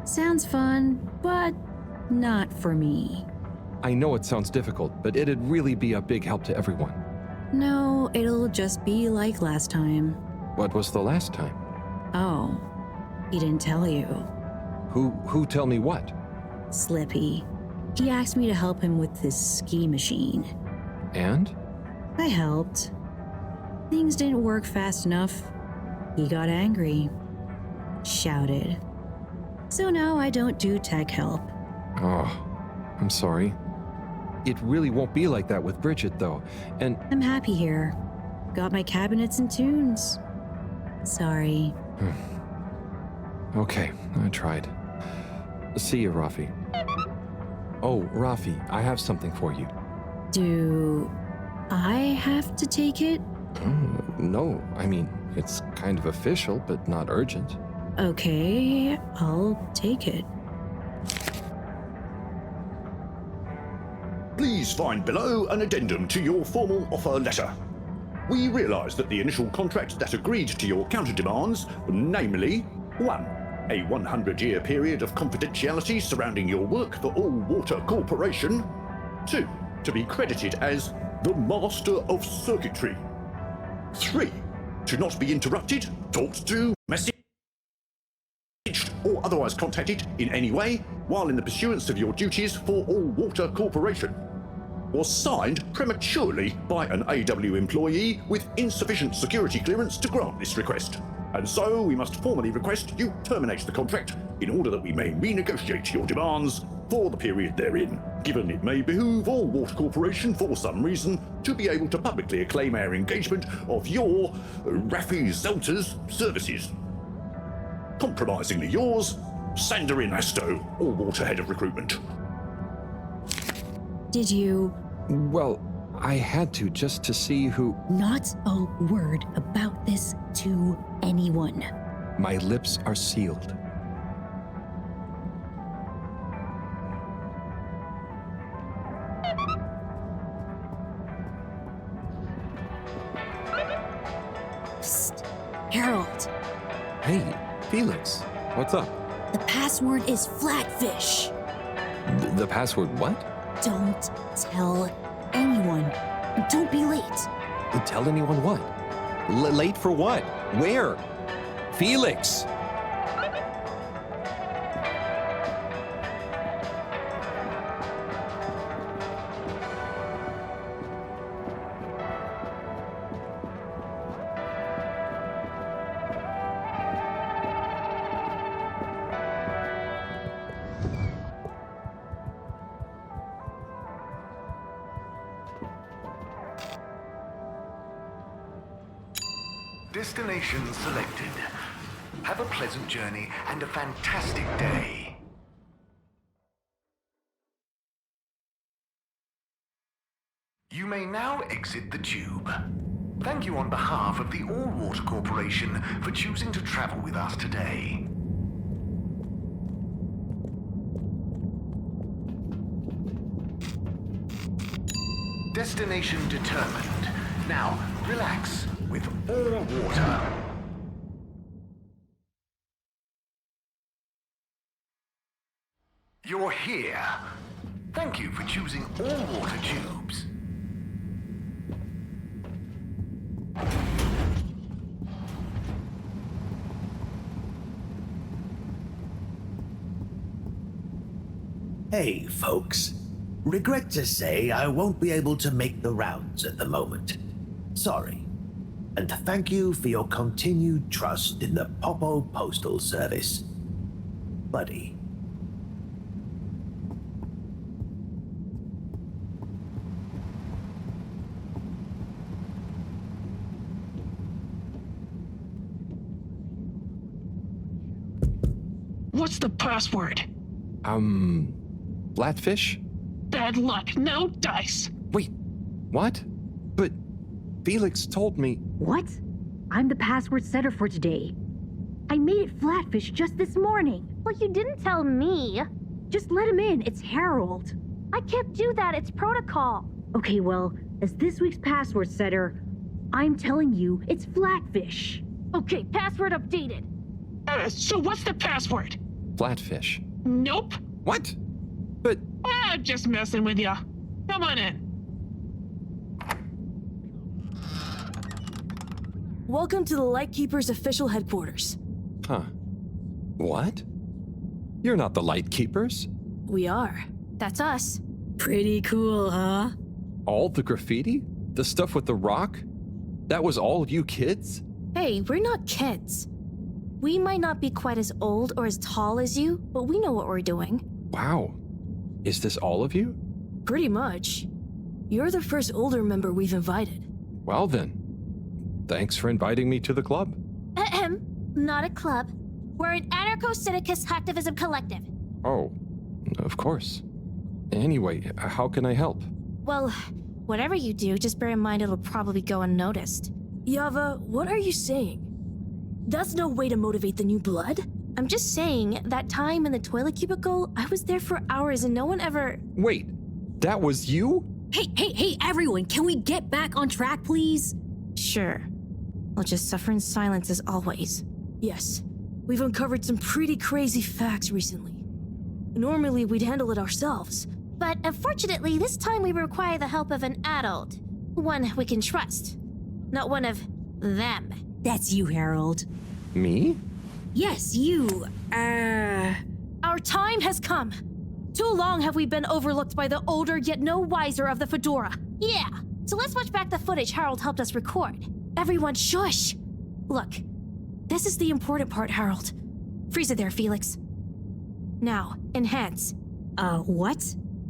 S12: Sounds fun, but not for me.
S4: I know it sounds difficult, but it'd really be a big help to everyone.
S12: No, it'll just be like last time.
S4: What was the last time?
S12: Oh, he didn't tell you.
S4: Who tell me what?
S12: Slippy. He asked me to help him with this ski machine.
S4: And?
S12: I helped. Things didn't work fast enough. He got angry. Shouted. So now I don't do tech help.
S4: Oh, I'm sorry. It really won't be like that with Bridget, though, and...
S12: I'm happy here. Got my cabinets and tunes. Sorry.
S4: Okay, I tried. See you, Rafi. Oh, Rafi, I have something for you.
S12: Do I have to take it?
S4: No, I mean, it's kind of official, but not urgent.
S12: Okay, I'll take it.
S13: Please find below an addendum to your formal offer letter. We realise that the initial contract that agreed to your counter-demands, namely 1. A 100-year period of confidentiality surrounding your work for All Water Corporation. 2. To be credited as the Master of Circuitry. 3. To not be interrupted, talked to, messaged, or otherwise contacted in any way while in the pursuance of your duties for All Water Corporation. Was signed prematurely by an AW employee with insufficient security clearance to grant this request. And so we must formally request you terminate the contract in order that we may renegotiate your demands for the period therein, given it may behoove All Water Corporation for some reason to be able to publicly acclaim our engagement of your Raffi Zelter's services. Compromisingly yours, Sanderin Asto, All Water Head of Recruitment.
S12: Did you?
S4: Well, I had to just to see who.
S12: Not a word about this to anyone.
S4: My lips are sealed.
S12: Psst. Harold.
S4: Hey, Felix, what's up?
S12: The password is flatfish.
S4: The password what?
S12: Don't tell anyone. And don't be late.
S4: Tell anyone what? Late for what? Where? Felix!
S7: Destination selected. Have a pleasant journey and a fantastic day. You may now exit the tube. Thank you on behalf of the All Water Corporation for choosing to travel with us today. Destination determined. Now, relax with all water. You're here. Thank you for choosing all water tubes.
S6: Hey, folks. Regret to say I won't be able to make the rounds at the moment. Sorry. And thank you for your continued trust in the Popo Postal Service. Buddy.
S14: What's the password?
S4: Flatfish?
S14: Bad luck, no dice.
S4: Wait, what? But Felix told me.
S15: What? I'm the password setter for today. I made it flatfish just this morning.
S16: Well, you didn't tell me.
S15: Just let him in, it's Harold.
S16: I can't do that, it's protocol.
S15: Okay, well, as this week's password setter, I'm telling you it's flatfish.
S16: Okay, password updated.
S14: So what's the password?
S4: Flatfish.
S14: Nope.
S4: What? But...
S14: I'm just messing with ya. Come on in.
S2: Welcome to the Lightkeeper's official headquarters.
S4: Huh. What? You're not the Lightkeepers.
S2: We are. That's us.
S12: Pretty cool, huh?
S4: All the graffiti? The stuff with the rock? That was all you kids?
S2: Hey, we're not kids. We might not be quite as old or as tall as you, but we know what we're doing.
S4: Wow. Is this all of you?
S2: Pretty much. You're the first older member we've invited.
S4: Well then. Thanks for inviting me to the club.
S16: Not a club. We're an anarcho-syndicist hacktivism collective.
S4: Oh, of course. Anyway, how can I help?
S16: Well, whatever you do, just bear in mind it'll probably go unnoticed.
S2: Yava, what are you saying? That's no way to motivate the new blood.
S16: I'm just saying, that time in the toilet cubicle, I was there for hours and no one ever...
S4: Wait, that was you?
S12: Hey, everyone, can we get back on track, please?
S16: Sure. We'll just suffer in silence as always.
S2: Yes, we've uncovered some pretty crazy facts recently. Normally, we'd handle it ourselves.
S16: But unfortunately, this time we require the help of an adult. One we can trust. Not one of them.
S12: That's you, Harold.
S4: Me?
S12: Yes, you,
S16: Our time has come. Too long have we been overlooked by the older yet no wiser of the Fedora. Yeah, so let's watch back the footage Harold helped us record. Everyone shush! Look, this is the important part, Harold. Freeze it there, Felix. Now, enhance.
S12: What?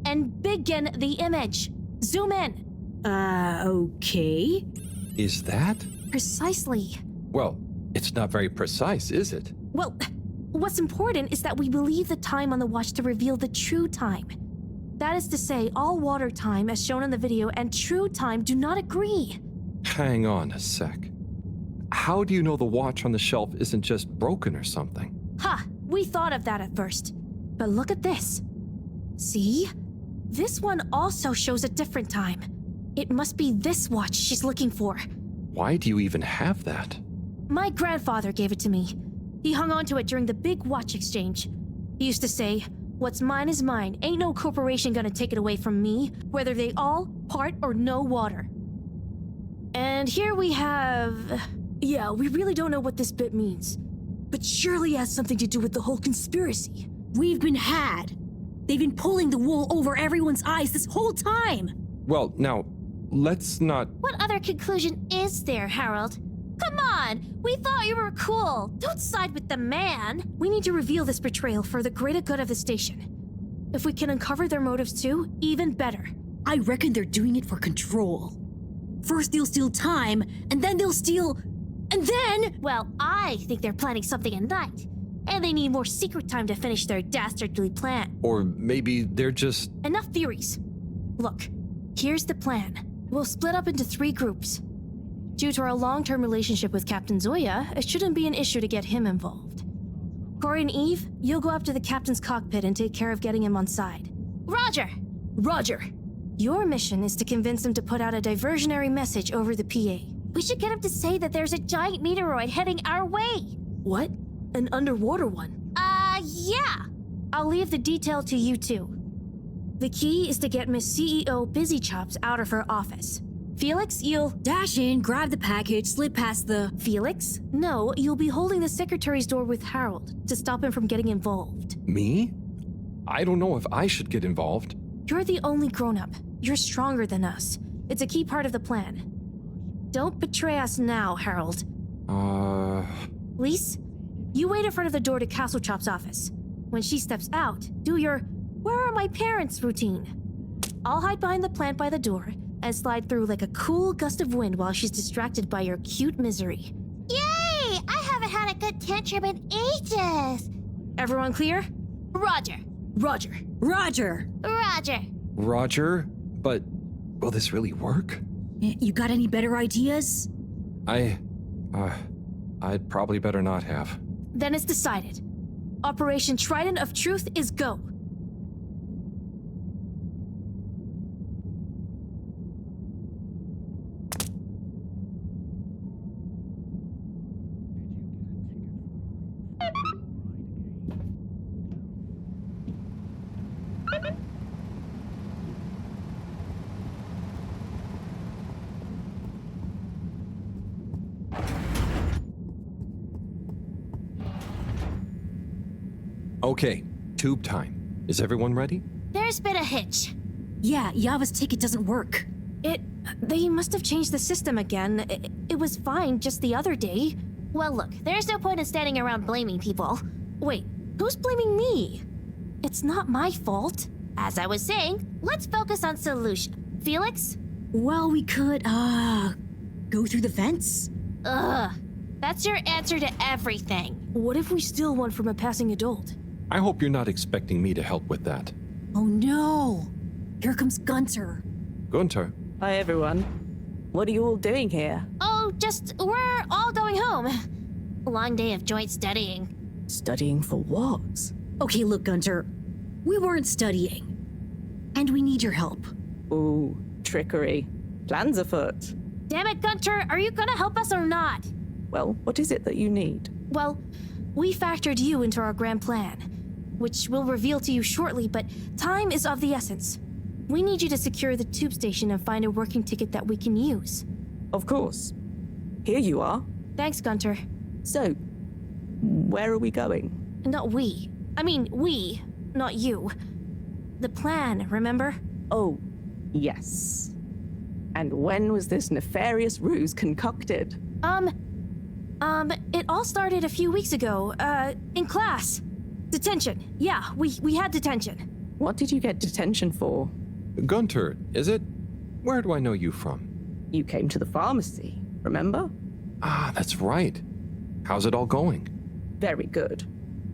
S16: And begin the image. Zoom in.
S12: Okay.
S4: Is that?
S16: Precisely.
S4: Well, it's not very precise, is it?
S16: Well, what's important is that we believe the time on the watch to reveal the true time. That is to say, all water time, as shown in the video, and true time do not agree.
S4: Hang on a sec. How do you know the watch on the shelf isn't just broken or something?
S16: Ha! We thought of that at first. But look at this. See? This one also shows a different time. It must be this watch she's looking for.
S4: Why do you even have that?
S16: My grandfather gave it to me. He hung on to it during the big watch exchange. He used to say, "What's mine is mine. Ain't no corporation gonna take it away from me, whether they all, part, or no water." And here we have... Yeah, we really don't know what this bit means. But surely it has something to do with the whole conspiracy.
S12: We've been had. They've been pulling the wool over everyone's eyes this whole time.
S4: Well, now, let's not...
S16: What other conclusion is there, Harold? Come on! We thought you were cool! Don't side with the man! We need to reveal this betrayal for the greater good of the station. If we can uncover their motives too, even better.
S12: I reckon they're doing it for control. First they'll steal time, and then they'll steal... And then...
S16: Well, I think they're planning something at night. And they need more secret time to finish their dastardly plan.
S4: Or maybe they're just...
S16: Enough theories. Look, here's the plan. We'll split up into 3 groups. Due to our long-term relationship with Captain Zoya, it shouldn't be an issue to get him involved. Corey and Eve, you'll go up to the captain's cockpit and take care of getting him on side. Roger! Roger! Your mission is to convince him to put out a diversionary message over the PA. We should get him to say that there's a giant meteoroid heading our way. What? An underwater one? Yeah. I'll leave the detail to you two. The key is to get Miss CEO Busy Chops out of her office. Felix, you'll...
S12: Dash in, grab the package, slip past the...
S16: Felix? No, you'll be holding the secretary's door with Harold to stop him from getting involved.
S4: Me? I don't know if I should get involved.
S16: You're the only grown-up. You're stronger than us. It's a key part of the plan. Don't betray us now, Harold. Lise, you wait in front of the door to Castle Chop's office. When she steps out, do your "where are my parents" routine. I'll hide behind the plant by the door and slide through like a cool gust of wind while she's distracted by your cute misery.
S17: Yay! I haven't had a good tantrum in ages.
S16: Everyone clear? Roger. Roger.
S12: Roger.
S17: Roger.
S4: Roger? But will this really work?
S12: You got any better ideas?
S4: I'd probably better not have.
S16: Then it's decided. Operation Trident of Truth is go.
S4: Okay, tube time. Is everyone ready?
S16: There's been a hitch.
S12: Yeah, Yava's ticket doesn't work.
S16: They must have changed the system again. It was fine just the other day.
S17: Well, look, there's no point in standing around blaming people.
S16: Wait, who's blaming me? It's not my fault.
S17: As I was saying, let's focus on solution. Felix?
S12: Well, we could, go through the vents?
S17: Ugh, that's your answer to everything.
S16: What if we steal one from a passing adult?
S4: I hope you're not expecting me to help with that.
S12: Oh no! Here comes Gunter.
S4: Gunter?
S2: Hi, everyone. What are you all doing here?
S17: Oh, we're all going home. Long day of joint studying.
S2: Studying for what?
S12: Okay, look, Gunter. We weren't studying. And we need your help.
S2: Ooh, trickery. Plans afoot.
S16: Damn it, Gunter, are you gonna help us or not?
S2: Well, what is it that you need?
S16: Well, we factored you into our grand plan, which we'll reveal to you shortly, but time is of the essence. We need you to secure the tube station and find a working ticket that we can use.
S2: Of course. Here you are.
S16: Thanks, Gunter.
S2: So, Where are we going?
S16: Not we. I mean, we, not you. The plan, remember?
S2: Oh, yes. And when was this nefarious ruse concocted?
S16: It all started a few weeks ago, in class. Detention. Yeah, we had detention.
S2: What did you get detention for?
S4: Gunter, is it? Where do I know you from?
S2: You came to the pharmacy, remember?
S4: Ah, that's right. How's it all going?
S2: Very good.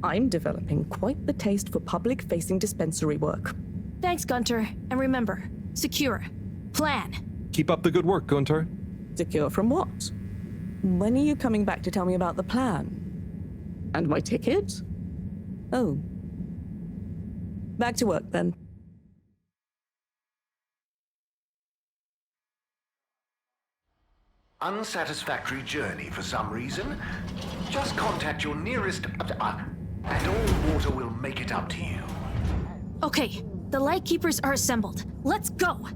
S2: I'm developing quite the taste for public-facing dispensary work.
S16: Thanks, Gunter. And remember, secure. Plan.
S4: Keep up the good work, Gunter.
S2: Secure from what? When are you coming back to tell me about the plan? And my ticket? Oh. Back to work, then.
S7: Unsatisfactory journey for some reason? Just contact your nearest... and all water will make it up to you.
S16: Okay, the Lightkeepers are assembled. Let's go!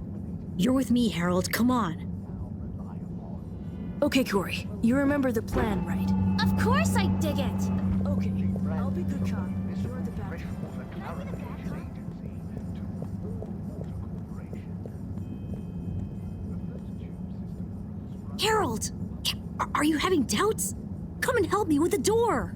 S12: You're with me, Harold. Come on.
S16: Okay, Corey. You remember the plan, right?
S17: Of course I dig it!
S16: Okay, I'll be good cop. You're the bad cop.
S12: Harold! Are you having doubts? Come and help me with the door!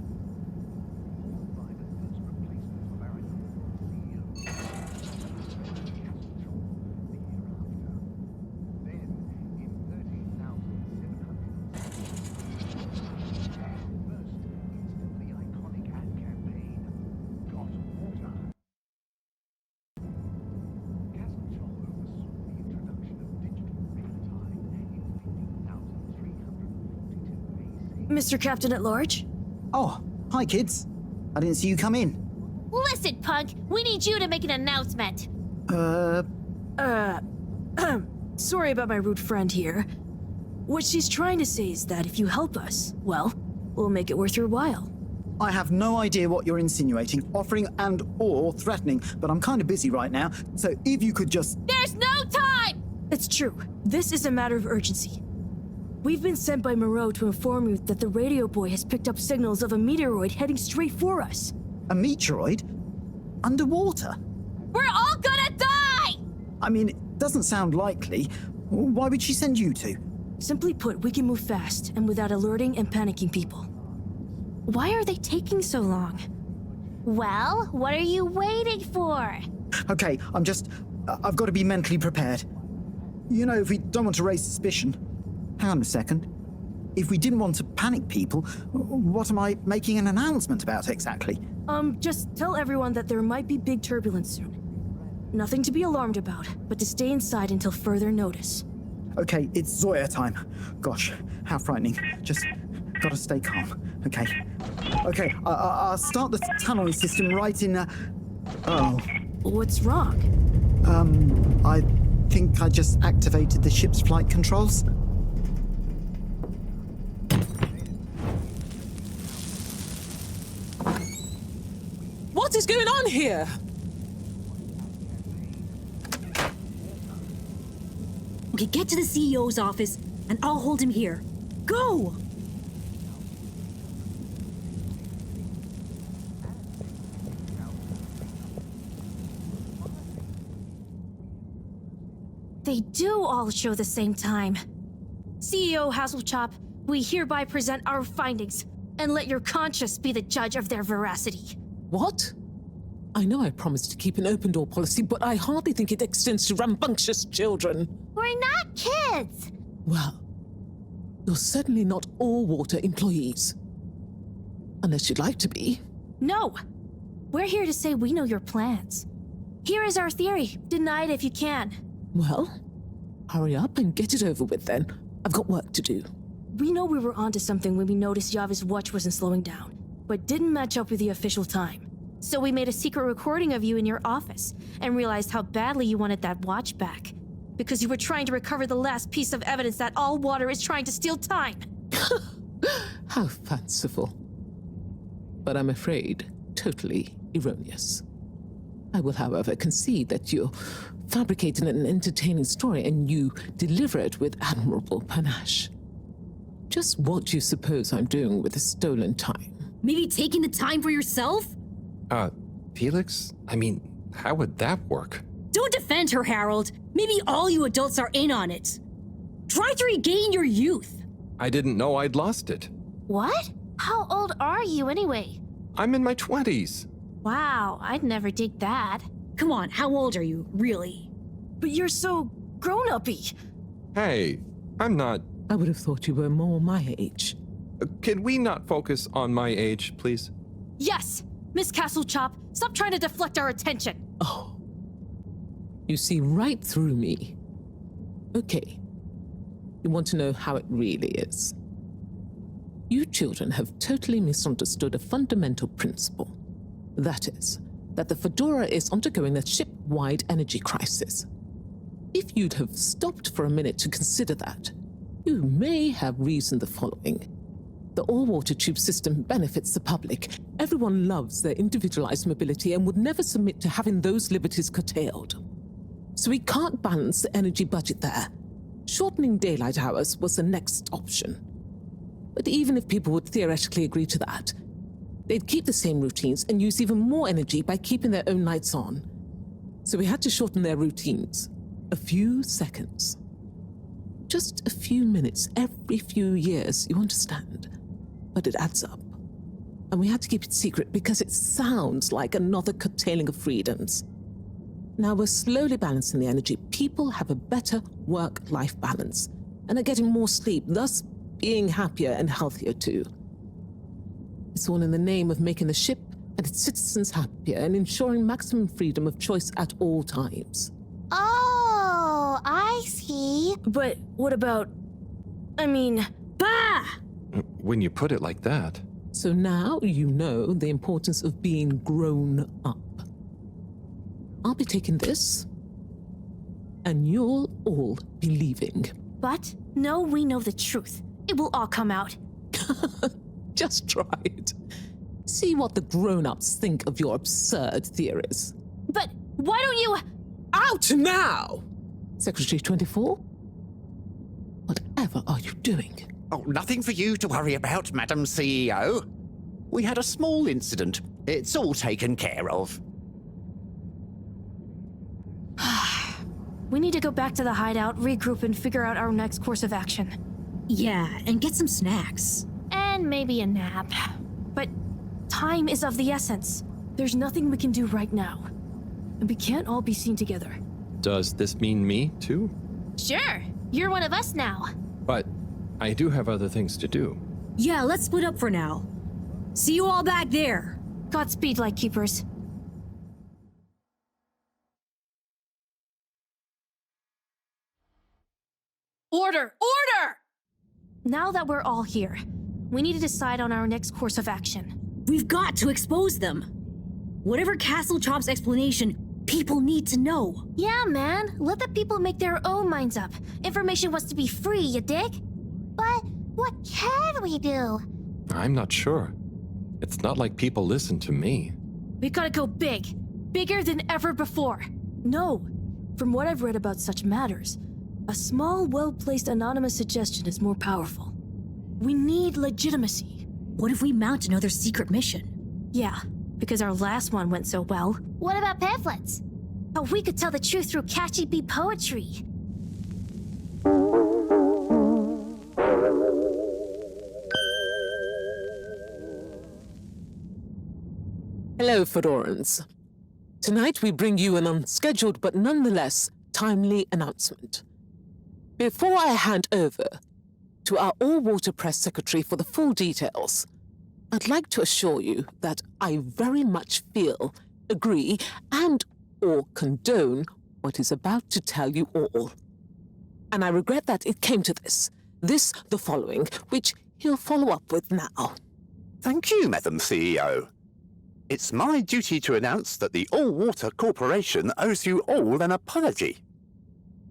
S16: Mr. Captain at Large?
S9: Oh, hi, kids. I didn't see you come in.
S17: Listen, punk, we need you to make an announcement.
S16: Sorry about my rude friend here. What she's trying to say is that if you help us, well, we'll make it worth your while.
S9: I have no idea what you're insinuating, offering and/or threatening, but I'm kind of busy right now, so if you could just...
S17: There's no time!
S16: It's true. This is a matter of urgency. We've been sent by Mareaux to inform you that the radio boy has picked up signals of a meteoroid heading straight for us.
S9: A meteoroid? Underwater?
S17: We're all gonna die!
S9: I mean, it doesn't sound likely. Why would she send you two?
S16: Simply put, we can move fast and without alerting and panicking people. Why are they taking so long?
S17: Well, what are you waiting for?
S9: Okay, I've got to be mentally prepared. You know, if we don't want to raise suspicion... Hang on a second. If we didn't want to panic people, what am I making an announcement about exactly?
S16: Just tell everyone that there might be big turbulence soon. Nothing to be alarmed about, but to stay inside until further notice.
S9: Okay, it's Zoya time. Gosh, how frightening. Just gotta stay calm. Okay. Okay, I'll start the tunneling system right in... Oh.
S16: What's wrong?
S9: I think I just activated the ship's flight controls.
S1: What is going on here?
S12: Okay, get to the CEO's office, and I'll hold him here. Go!
S16: They do all show the same time. CEO Hasselchop, we hereby present our findings, and let your conscience be the judge of their veracity.
S1: What? I know I promised to keep an open door policy, but I hardly think it extends to rambunctious children.
S17: We're not kids!
S1: Well, you're certainly not all water employees. Unless you'd like to be.
S16: No! We're here to say we know your plans. Here is our theory. Deny it if you can.
S1: Well, hurry up and get it over with then. I've got work to do.
S16: We know we were onto something when we noticed Yava's watch wasn't slowing down, but didn't match up with the official time. So we made a secret recording of you in your office and realized how badly you wanted that watch back. Because you were trying to recover the last piece of evidence that all water is trying to steal time.
S1: How fanciful. But I'm afraid totally erroneous. I will, however, concede that you're fabricating an entertaining story and you deliver it with admirable panache. Just what do you suppose I'm doing with the stolen time?
S15: Maybe taking the time for yourself?
S4: Felix? I mean, how would that work?
S15: Don't defend her, Harold. Maybe all you adults are in on it. Try to regain your youth.
S4: I didn't know I'd lost it.
S16: What? How old are you anyway?
S4: I'm in my 20s.
S16: Wow, I'd never dig that.
S15: Come on, how old are you, really?
S3: But you're so grown-uppy.
S4: Hey, I'm not...
S2: I would have thought you were more my age.
S4: Can we not focus on my age, please?
S16: Yes! Miss Castlechop, stop trying to deflect our attention!
S2: Oh. You see right through me. Okay. You want to know how it really is. You children have totally misunderstood a fundamental principle. That is, that the Fedora is undergoing a ship-wide energy crisis. If you'd have stopped for a minute to consider that, you may have reasoned the following. The all-water tube system benefits the public. Everyone loves their individualized mobility and would never submit to having those liberties curtailed. So we can't balance the energy budget there. Shortening daylight hours was the next option. But even if people would theoretically agree to that, they'd keep the same routines and use even more energy by keeping their own lights on. So we had to shorten their routines. A few seconds. Just a few minutes every few years, you understand? But it adds up. And we had to keep it secret because it sounds like another curtailing of freedoms. Now we're slowly balancing the energy. People have a better work-life balance and are getting more sleep, thus being happier and healthier too. It's all in the name of making the ship and its citizens happier and ensuring maximum freedom of choice at all times.
S16: Oh, I see.
S3: But what about...
S15: Bah!
S4: When you put it like that.
S2: So now you know the importance of being grown up. I'll be taking this, and you'll all be leaving.
S16: But no, we know the truth. It will all come out.
S2: Just try it. See what the grown-ups think of your absurd theories.
S16: But why don't you...
S2: Out now! Secretary 24? Whatever are you doing?
S18: Oh, nothing for you to worry about, Madam CEO. We had a small incident. It's all taken care of.
S16: We need to go back to the hideout, regroup, and figure out our next course of action.
S15: Yeah, and get some snacks.
S16: And maybe a nap. But time is of the essence.
S3: There's nothing we can do right now. And we can't all be seen together.
S4: Does this mean me, too?
S16: Sure, you're one of us now.
S4: But I do have other things to do.
S15: Yeah, let's split up for now. See you all back there.
S16: Godspeed, Lightkeepers. Order! Order! Now that we're all here, we need to decide on our next course of action.
S15: We've got to expose them. Whatever Castlechop's explanation, people need to know.
S16: Yeah, man. Let the people make their own minds up. Information wants to be free, you dig?
S17: But what can we do?
S4: I'm not sure. It's not like people listen to me.
S16: We gotta go big. Bigger than ever before.
S3: No. From what I've read about such matters, a small, well-placed anonymous suggestion is more powerful. We need legitimacy.
S15: What if we mount another secret mission?
S16: Yeah, because our last one went so well.
S17: What about pamphlets?
S16: Oh, we could tell the truth through catchy bee poetry.
S2: Hello, Fedorans. Tonight we bring you an unscheduled but nonetheless timely announcement. Before I hand over to our all-water press secretary for the full details, I'd like to assure you that I very much feel, agree, and/or condone what is about to tell you all. And I regret that it came to this, the following, which he'll follow up with now.
S18: Thank you, Madam CEO. It's my duty to announce that the All-Water Corporation owes you all an apology.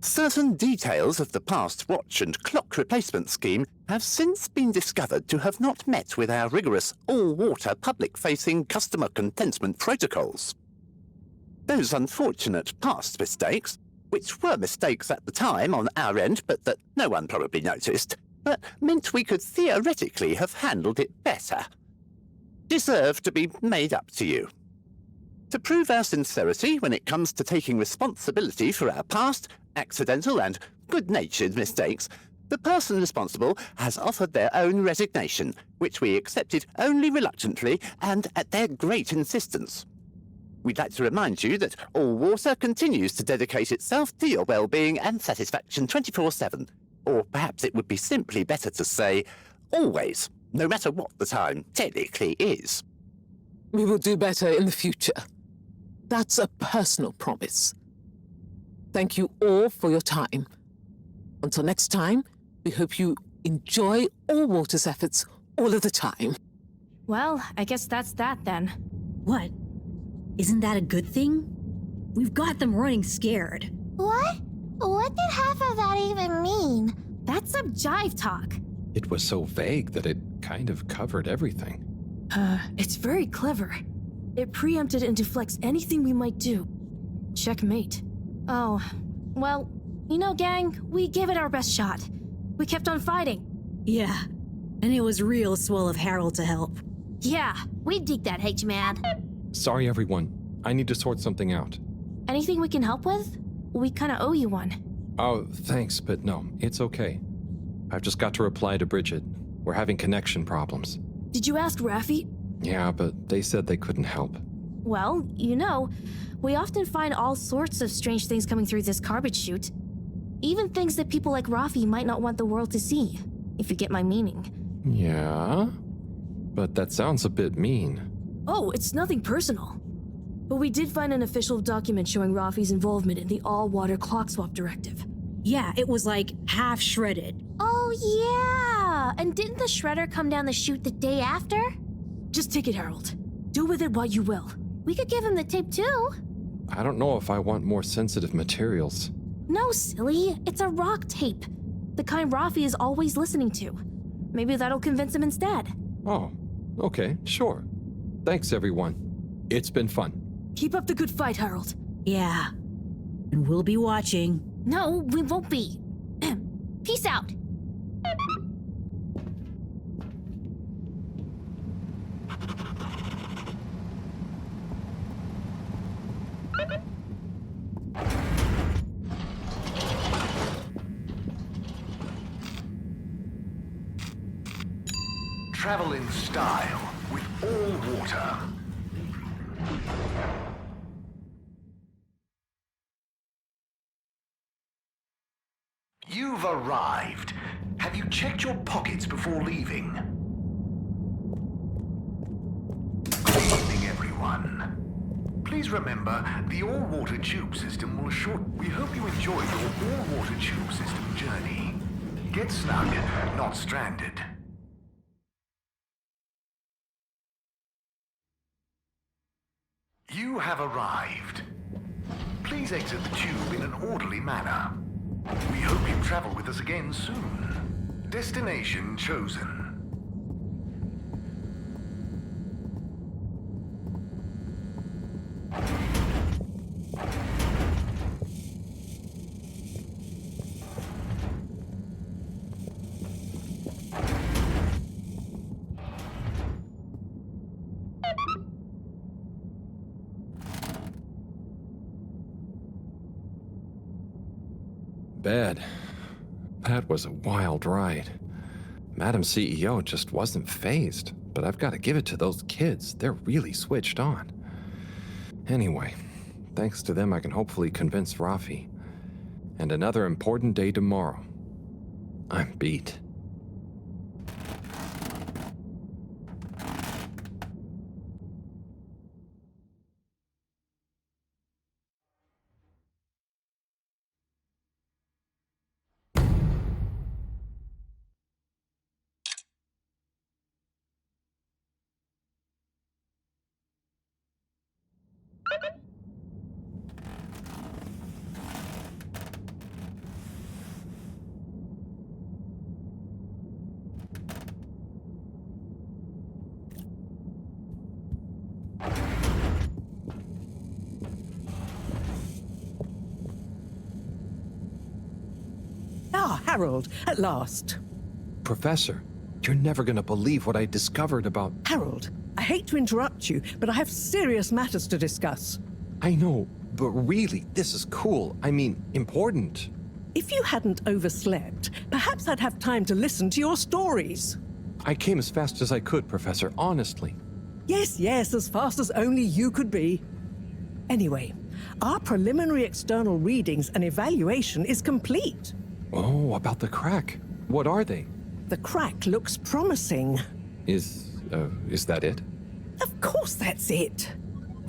S18: Certain details of the past watch and clock replacement scheme have since been discovered to have not met with our rigorous all-water public-facing customer contentment protocols. Those unfortunate past mistakes, which were mistakes at the time on our end but that no one probably noticed, but meant we could theoretically have handled it better. deserve to be made up to you. To prove our sincerity when it comes to taking responsibility for our past, accidental and good-natured mistakes, the person responsible has offered their own resignation, which we accepted only reluctantly and at their great insistence. We'd like to remind you that All Water continues to dedicate itself to your well-being and satisfaction 24/7. Or perhaps it would be simply better to say, always, no matter what the time technically is.
S2: We will do better in the future. That's a personal promise. Thank you all for your time. Until next time, we hope you enjoy All Water's efforts all of the time.
S16: Well, I guess that's that then.
S12: What? Isn't that a good thing? We've got them running scared.
S17: What? What did half of that even mean?
S16: That's some jive talk.
S4: It was so vague that it kind of covered everything.
S16: It's very clever. It preempted and deflects anything we might do. Checkmate. Oh, well, you know, gang, we gave it our best shot. We kept on fighting.
S12: Yeah, and it was real swell of Harold to help.
S17: Yeah, we dig that, H-Man.
S4: Sorry, everyone. I need to sort something out.
S16: Anything we can help with? We kinda owe you one.
S4: Oh, thanks, but no, it's okay. I've just got to reply to Bridget. We're having connection problems.
S16: Did you ask Raffi?
S4: Yeah, but they said they couldn't help.
S16: Well, you know, we often find all sorts of strange things coming through this garbage chute. Even things that people like Raffi might not want the world to see, if you get my meaning.
S4: Yeah? But that sounds a bit mean.
S16: Oh, it's nothing personal. But we did find an official document showing Raffi's involvement in the all-water clock swap directive.
S12: Yeah, it was like half shredded.
S17: Oh, yeah! And didn't the shredder come down the chute the day after?
S16: Just take it, Harold. Do with it what you will.
S17: We could give him the tape, too.
S4: I don't know if I want more sensitive materials.
S16: No, silly. It's a rock tape. The kind Raffi is always listening to. Maybe that'll convince him instead.
S4: Oh, okay, sure. Thanks, everyone. It's been fun.
S16: Keep up the good fight, Harold.
S12: Yeah. And we'll be watching.
S17: No, we won't be. Peace out.
S7: Travel in style with All Water. You've arrived. Have you checked your pockets before leaving? Good evening, everyone. Please remember, the all-water tube system will assure... We hope you enjoy your all-water tube system journey. Get snug, not stranded. You have arrived. Please exit the tube in an orderly manner. We hope you travel with us again soon. Destination chosen.
S4: Bad. That was a wild ride. Madam CEO just wasn't fazed, but I've got to give it to those kids. They're really switched on. Anyway, thanks to them I can hopefully convince Raffi. And another important day tomorrow. I'm beat.
S3: Ah, Harold, at last.
S4: Professor, you're never gonna believe what I discovered about...
S3: Harold, I hate to interrupt you, but I have serious matters to discuss.
S4: I know, but really, this is cool. I mean, important.
S3: If you hadn't overslept, perhaps I'd have time to listen to your stories.
S4: I came as fast as I could, Professor, honestly.
S3: Yes, as fast as only you could be. Anyway, our preliminary external readings and evaluation is complete.
S4: Oh, about the crack. What are they?
S3: The crack looks promising.
S4: Is that it?
S3: Of course that's it.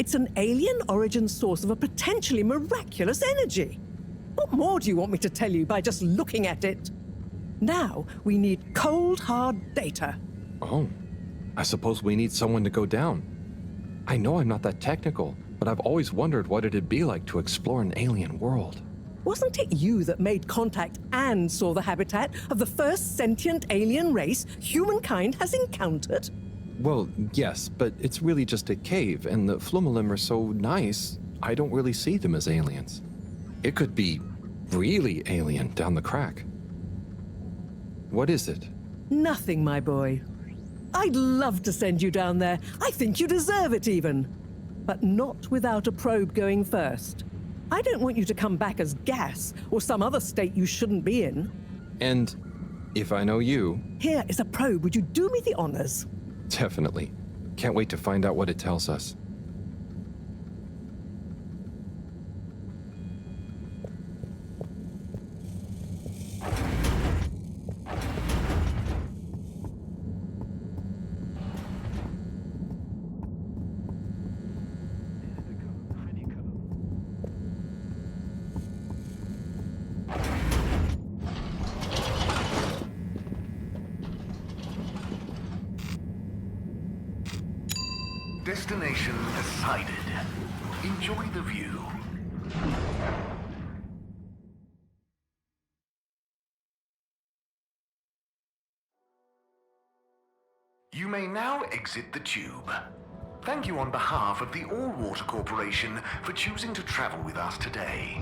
S3: It's an alien origin source of a potentially miraculous energy. What more do you want me to tell you by just looking at it? Now, we need cold, hard data.
S4: Oh, I suppose we need someone to go down. I know I'm not that technical, but I've always wondered what it'd be like to explore an alien world.
S3: Wasn't it you that made contact and saw the habitat of the first sentient alien race humankind has encountered?
S4: Well, yes, but it's really just a cave, and the Flumalim are so nice, I don't really see them as aliens. It could be really alien down the crack. What is it?
S3: Nothing, my boy. I'd love to send you down there. I think you deserve it even. But not without a probe going first. I don't want you to come back as gas or some other state you shouldn't be in.
S4: And if I know you...
S3: Here is a probe. Would you do me the honors?
S4: Definitely. Can't wait to find out what it tells us.
S7: Destination decided. Enjoy the view. You may now exit the tube. Thank you on behalf of the All-Water Corporation for choosing to travel with us today.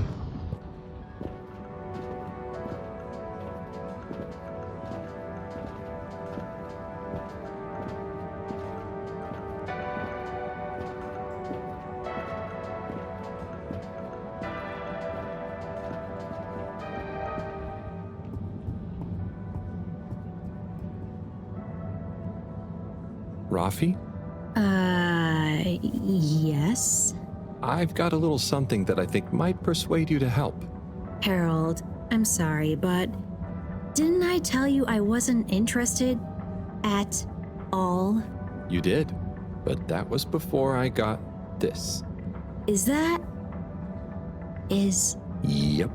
S4: Rafi?
S12: Yes?
S4: I've got a little something that I think might persuade you to help.
S12: Harold, I'm sorry, but didn't I tell you I wasn't interested at all?
S4: You did, but that was before I got this. Yep.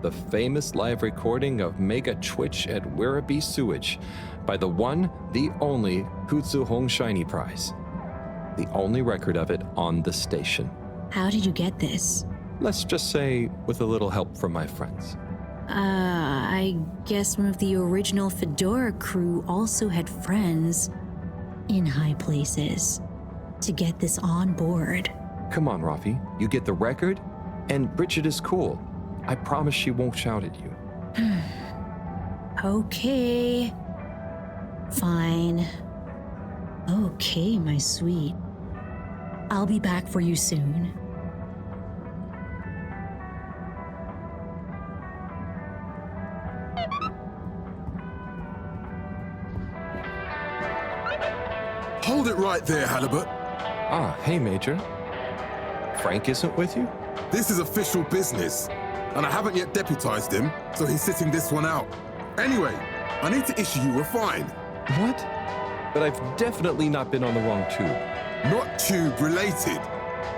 S4: The famous live recording of Mega Twitch at Werribee Sewage by the one, the only Kutsu Hong Shiny Prize. The only record of it on the station.
S12: How did you get this?
S4: Let's just say with a little help from my friends.
S12: I guess one of the original Fedora crew also had friends in high places to get this on board.
S4: Come on, Rafi. You get the record, and Bridget is cool. I promise she won't shout at you.
S12: Okay. Fine. Okay, my sweet. I'll be back for you soon.
S19: Hold it right there, Halibut.
S4: Ah, hey, Major. Frank isn't with you?
S19: This is official business, and I haven't yet deputized him, so he's sitting this one out. Anyway, I need to issue you a fine.
S4: What? But I've definitely not been on the wrong tube.
S19: Not tube-related.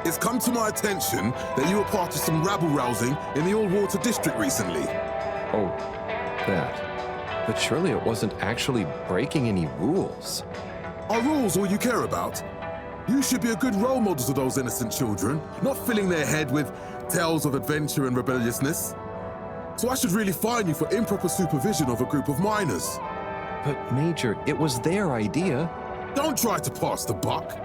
S19: It's come to my attention that you were part of some rabble-rousing in the All-Water District recently.
S4: Oh, that. But surely it wasn't actually breaking any rules.
S19: Are rules all you care about? You should be a good role model to those innocent children, not filling their head with tales of adventure and rebelliousness. So I should really fine you for improper supervision of a group of minors.
S4: But Major, it was their idea.
S19: Don't try to pass the buck.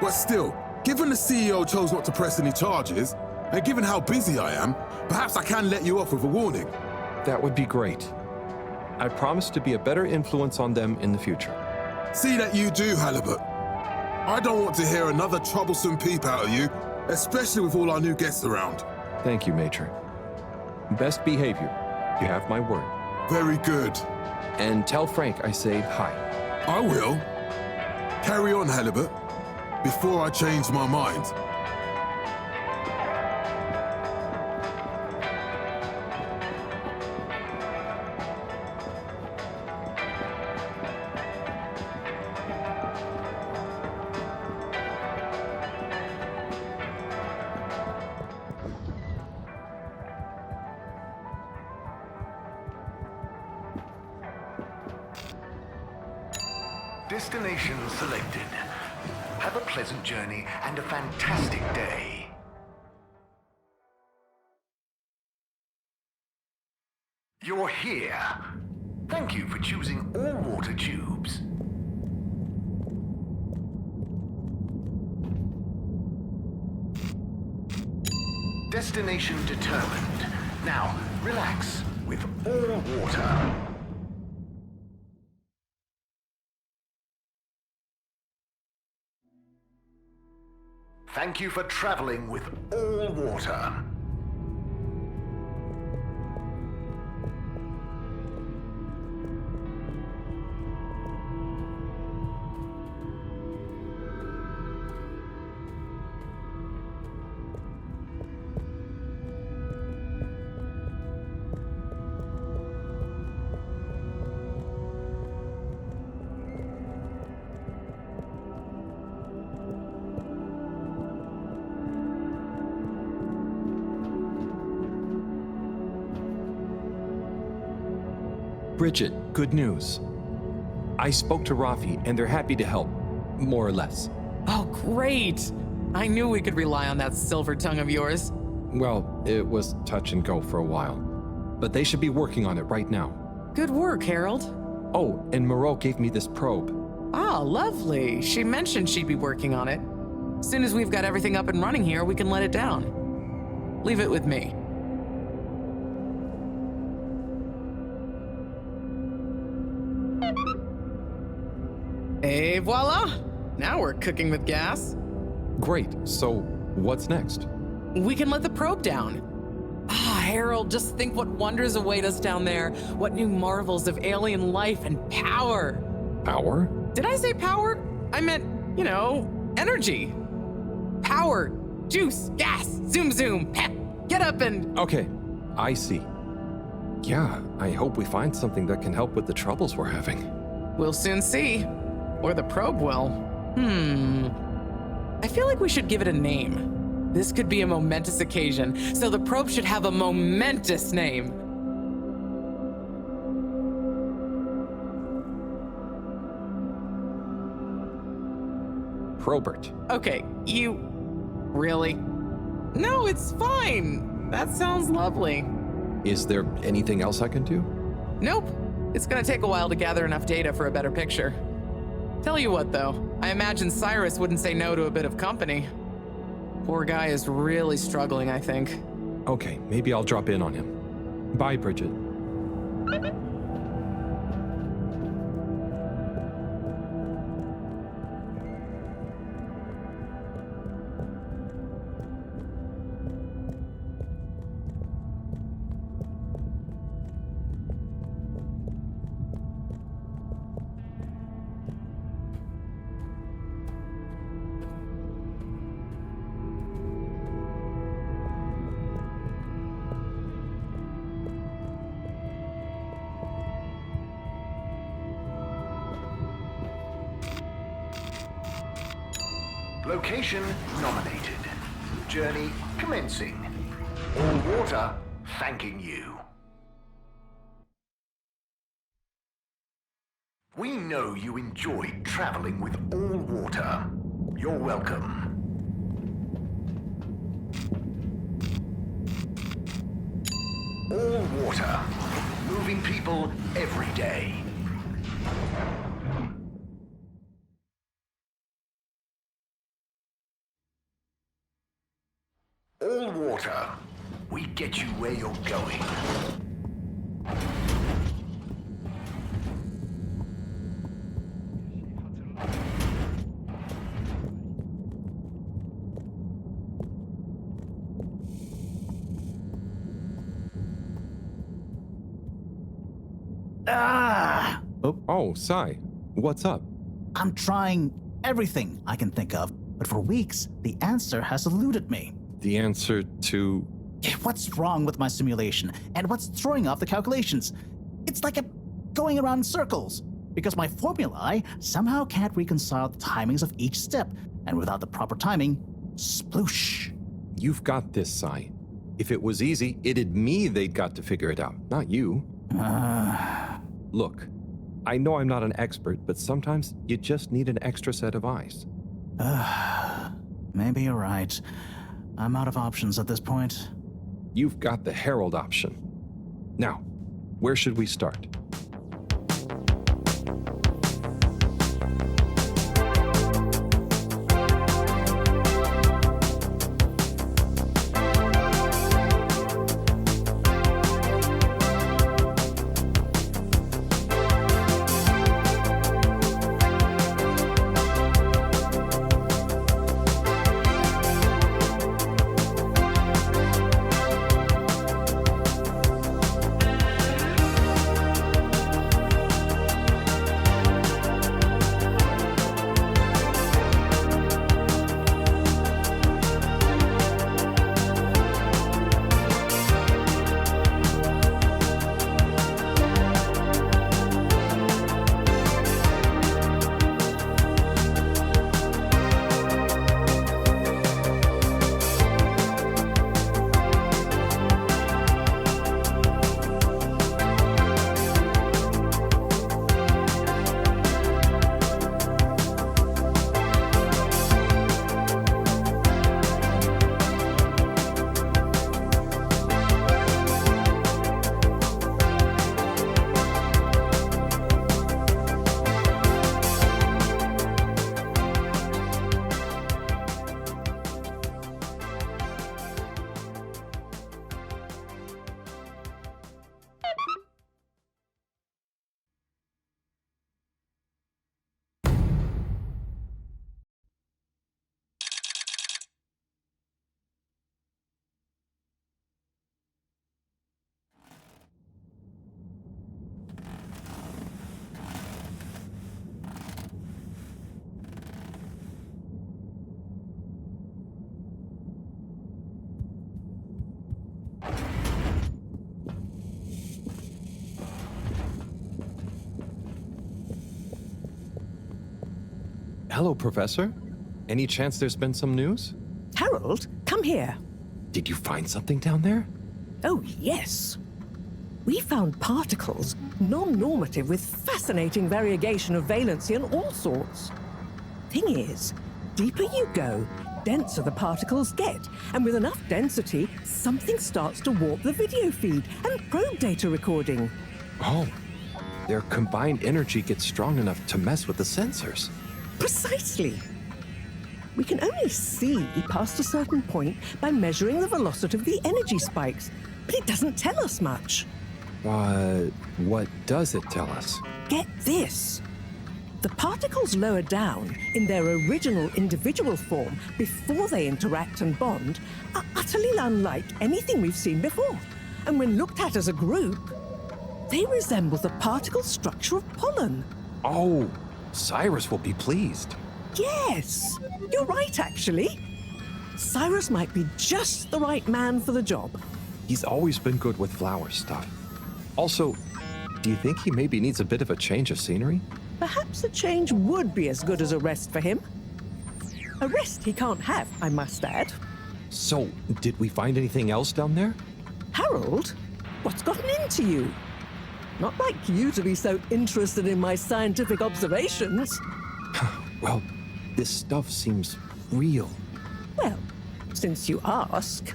S19: But still, given the CEO chose not to press any charges, and given how busy I am, perhaps I can let you off with a warning.
S4: That would be great. I promise to be a better influence on them in the future.
S19: See that you do, Halibut. I don't want to hear another troublesome peep out of you, especially with all our new guests around.
S4: Thank you, Matron. Best behavior. You have my word.
S19: Very good.
S4: And tell Frank I say hi.
S19: I will. Carry on, Halibut, before I change my mind.
S7: Destination selected. Have a pleasant journey and a fantastic day. You're here. Thank you for choosing all water tubes. Destination determined. Now, relax with all water. Thank you for traveling with all water.
S4: Bridget, good news. I spoke to Rafi, and they're happy to help, more or less.
S1: Oh, great! I knew we could rely on that silver tongue of yours.
S4: Well, it was touch and go for a while, but they should be working on it right now.
S1: Good work, Harold.
S4: Oh, and Mareaux gave me this probe.
S1: Ah, lovely. She mentioned she'd be working on it. As soon as we've got everything up and running here, we can let it down. Leave it with me. Et voila! Now we're cooking with gas.
S4: Great, so what's next?
S1: We can let the probe down. Ah, Harold, just think what wonders await us down there. What new marvels of alien life and power.
S4: Power?
S1: Did I say power? I meant, energy. Power, juice, gas, zoom zoom, pep. Get up and...
S4: Okay, I see. Yeah, I hope we find something that can help with the troubles we're having.
S1: We'll soon see. Or the probe will. I feel like we should give it a name. This could be a momentous occasion, so the probe should have a momentous name.
S4: Probert.
S1: Okay, Really? No, it's fine. That sounds lovely.
S4: Is there anything else I can do?
S1: Nope. It's gonna take a while to gather enough data for a better picture. Tell you what, though, I imagine Cyrus wouldn't say no to a bit of company. Poor guy is really struggling, I think.
S4: Okay, maybe I'll drop in on him. Bye, Bridget.
S7: Location nominated. Journey commencing. All water thanking you. We know you enjoyed traveling with all water. You're welcome. All water. Moving people every day. All water. We get you where you're going.
S8: Ah!
S4: Oh, Sai, what's up?
S8: I'm trying everything I can think of, but for weeks, the answer has eluded me.
S4: The answer to...
S8: What's wrong with my simulation, and what's throwing off the calculations? It's like I'm going around in circles, because my formulae somehow can't reconcile the timings of each step, and without the proper timing, sploosh.
S4: You've got this, Sai. If it was easy, it'd me they'd got to figure it out, not you. Look, I know I'm not an expert, but sometimes you just need an extra set of eyes.
S8: Maybe you're right. I'm out of options at this point.
S4: You've got the Herald option. Now, where should we start? Hello, Professor. Any chance there's been some news?
S3: Harold, come here.
S4: Did you find something down there?
S3: Oh, yes. We found particles, non-normative with fascinating variegation of valency and all sorts. Thing is, deeper you go, denser the particles get, and with enough density, something starts to warp the video feed and probe data recording.
S4: Oh, their combined energy gets strong enough to mess with the sensors.
S3: Precisely. We can only see past a certain point by measuring the velocity of the energy spikes, but it doesn't tell us much.
S4: What does it tell us?
S3: Get this. The particles lower down in their original individual form before they interact and bond are utterly unlike anything we've seen before. And when looked at as a group, they resemble the particle structure of pollen.
S4: Oh, Cyrus will be pleased.
S3: Yes, you're right, actually. Cyrus might be just the right man for the job.
S4: He's always been good with flower stuff. Also, do you think he maybe needs a bit of a change of scenery?
S3: Perhaps a change would be as good as a rest for him. A rest he can't have, I must add.
S4: So, did we find anything else down there?
S3: Harold, what's gotten into you? Not like you to be so interested in my scientific observations.
S4: Well, this stuff seems real.
S3: Well, since you ask,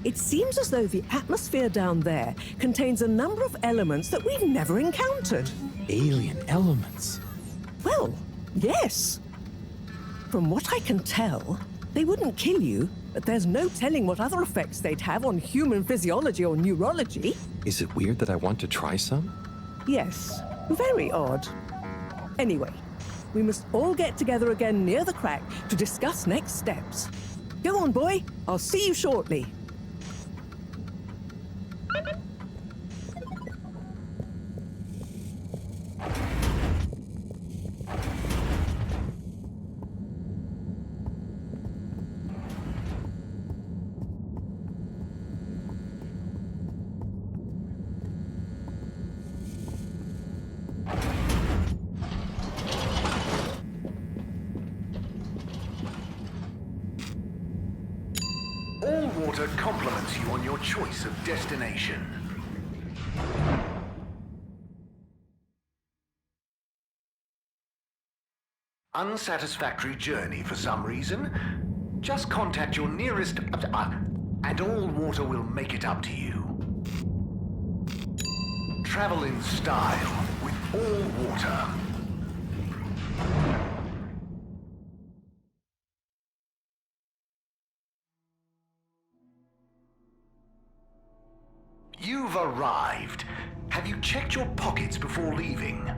S3: it seems as though the atmosphere down there contains a number of elements that we've never encountered.
S4: Alien elements?
S3: Well, yes. From what I can tell, they wouldn't kill you, but there's no telling what other effects they'd have on human physiology or neurology.
S4: Is it weird that I want to try some?
S3: Yes, very odd. Anyway, we must all get together again near the crack to discuss next steps. Go on, boy. I'll see you shortly.
S7: All water compliments you on your choice of destination. Unsatisfactory journey for some reason? Just contact your nearest... and all water will make it up to you. Travel in style with all water. You've arrived. Have you checked your pockets before leaving?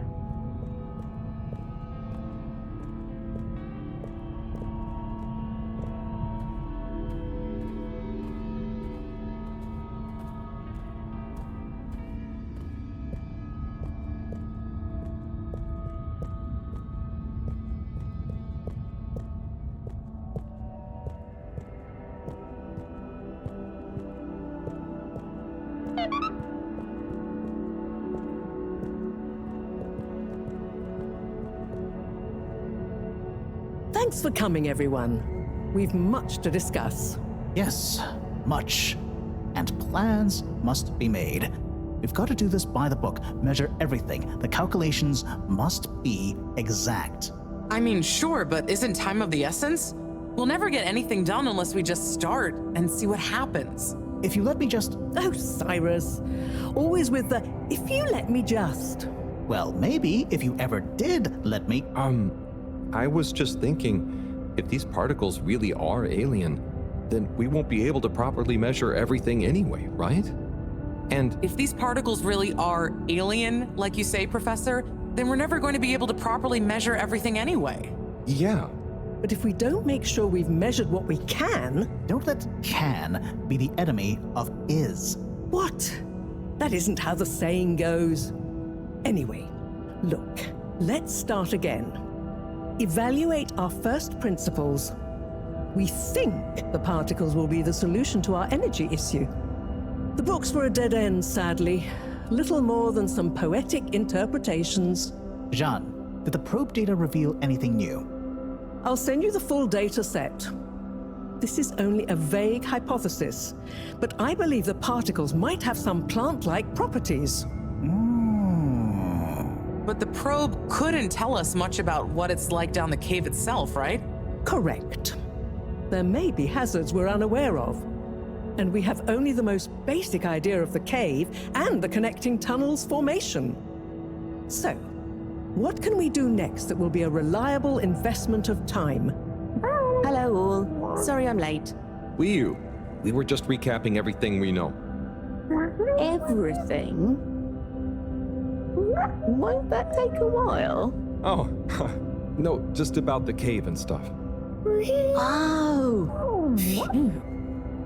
S3: Thanks for coming, everyone. We've much to discuss.
S8: Yes, much. And plans must be made. We've got to do this by the book, measure everything. The calculations must be exact.
S1: I mean, sure, but isn't time of the essence? We'll never get anything done unless we just start and see what happens.
S8: If you let me just...
S3: Oh, Cyrus. Always with the, if you let me just.
S8: Well, maybe if you ever did let me...
S4: I was just thinking, if these particles really are alien, then we won't be able to properly measure everything anyway, right? And
S1: if these particles really are alien, like you say, Professor, then we're never going to be able to properly measure everything anyway.
S4: Yeah.
S3: But if we don't make sure we've measured what we can...
S8: Don't let can be the enemy of is.
S3: What? That isn't how the saying goes. Anyway, look, let's start again. Evaluate our first principles. We think the particles will be the solution to our energy issue. The books were a dead end, sadly. Little more than some poetic interpretations.
S8: Jeanne, did the probe data reveal anything new?
S3: I'll send you the full data set. This is only a vague hypothesis, but I believe the particles might have some plant-like properties.
S1: But the probe couldn't tell us much about what it's like down the cave itself, right?
S3: Correct. There may be hazards we're unaware of, and we have only the most basic idea of the cave and the connecting tunnels formation. So, what can we do next that will be a reliable investment of time?
S20: Hello all. Sorry I'm late.
S4: We were just recapping everything we know.
S20: Everything? Won't that take a while?
S4: Oh, no, just about the cave and stuff.
S20: Oh.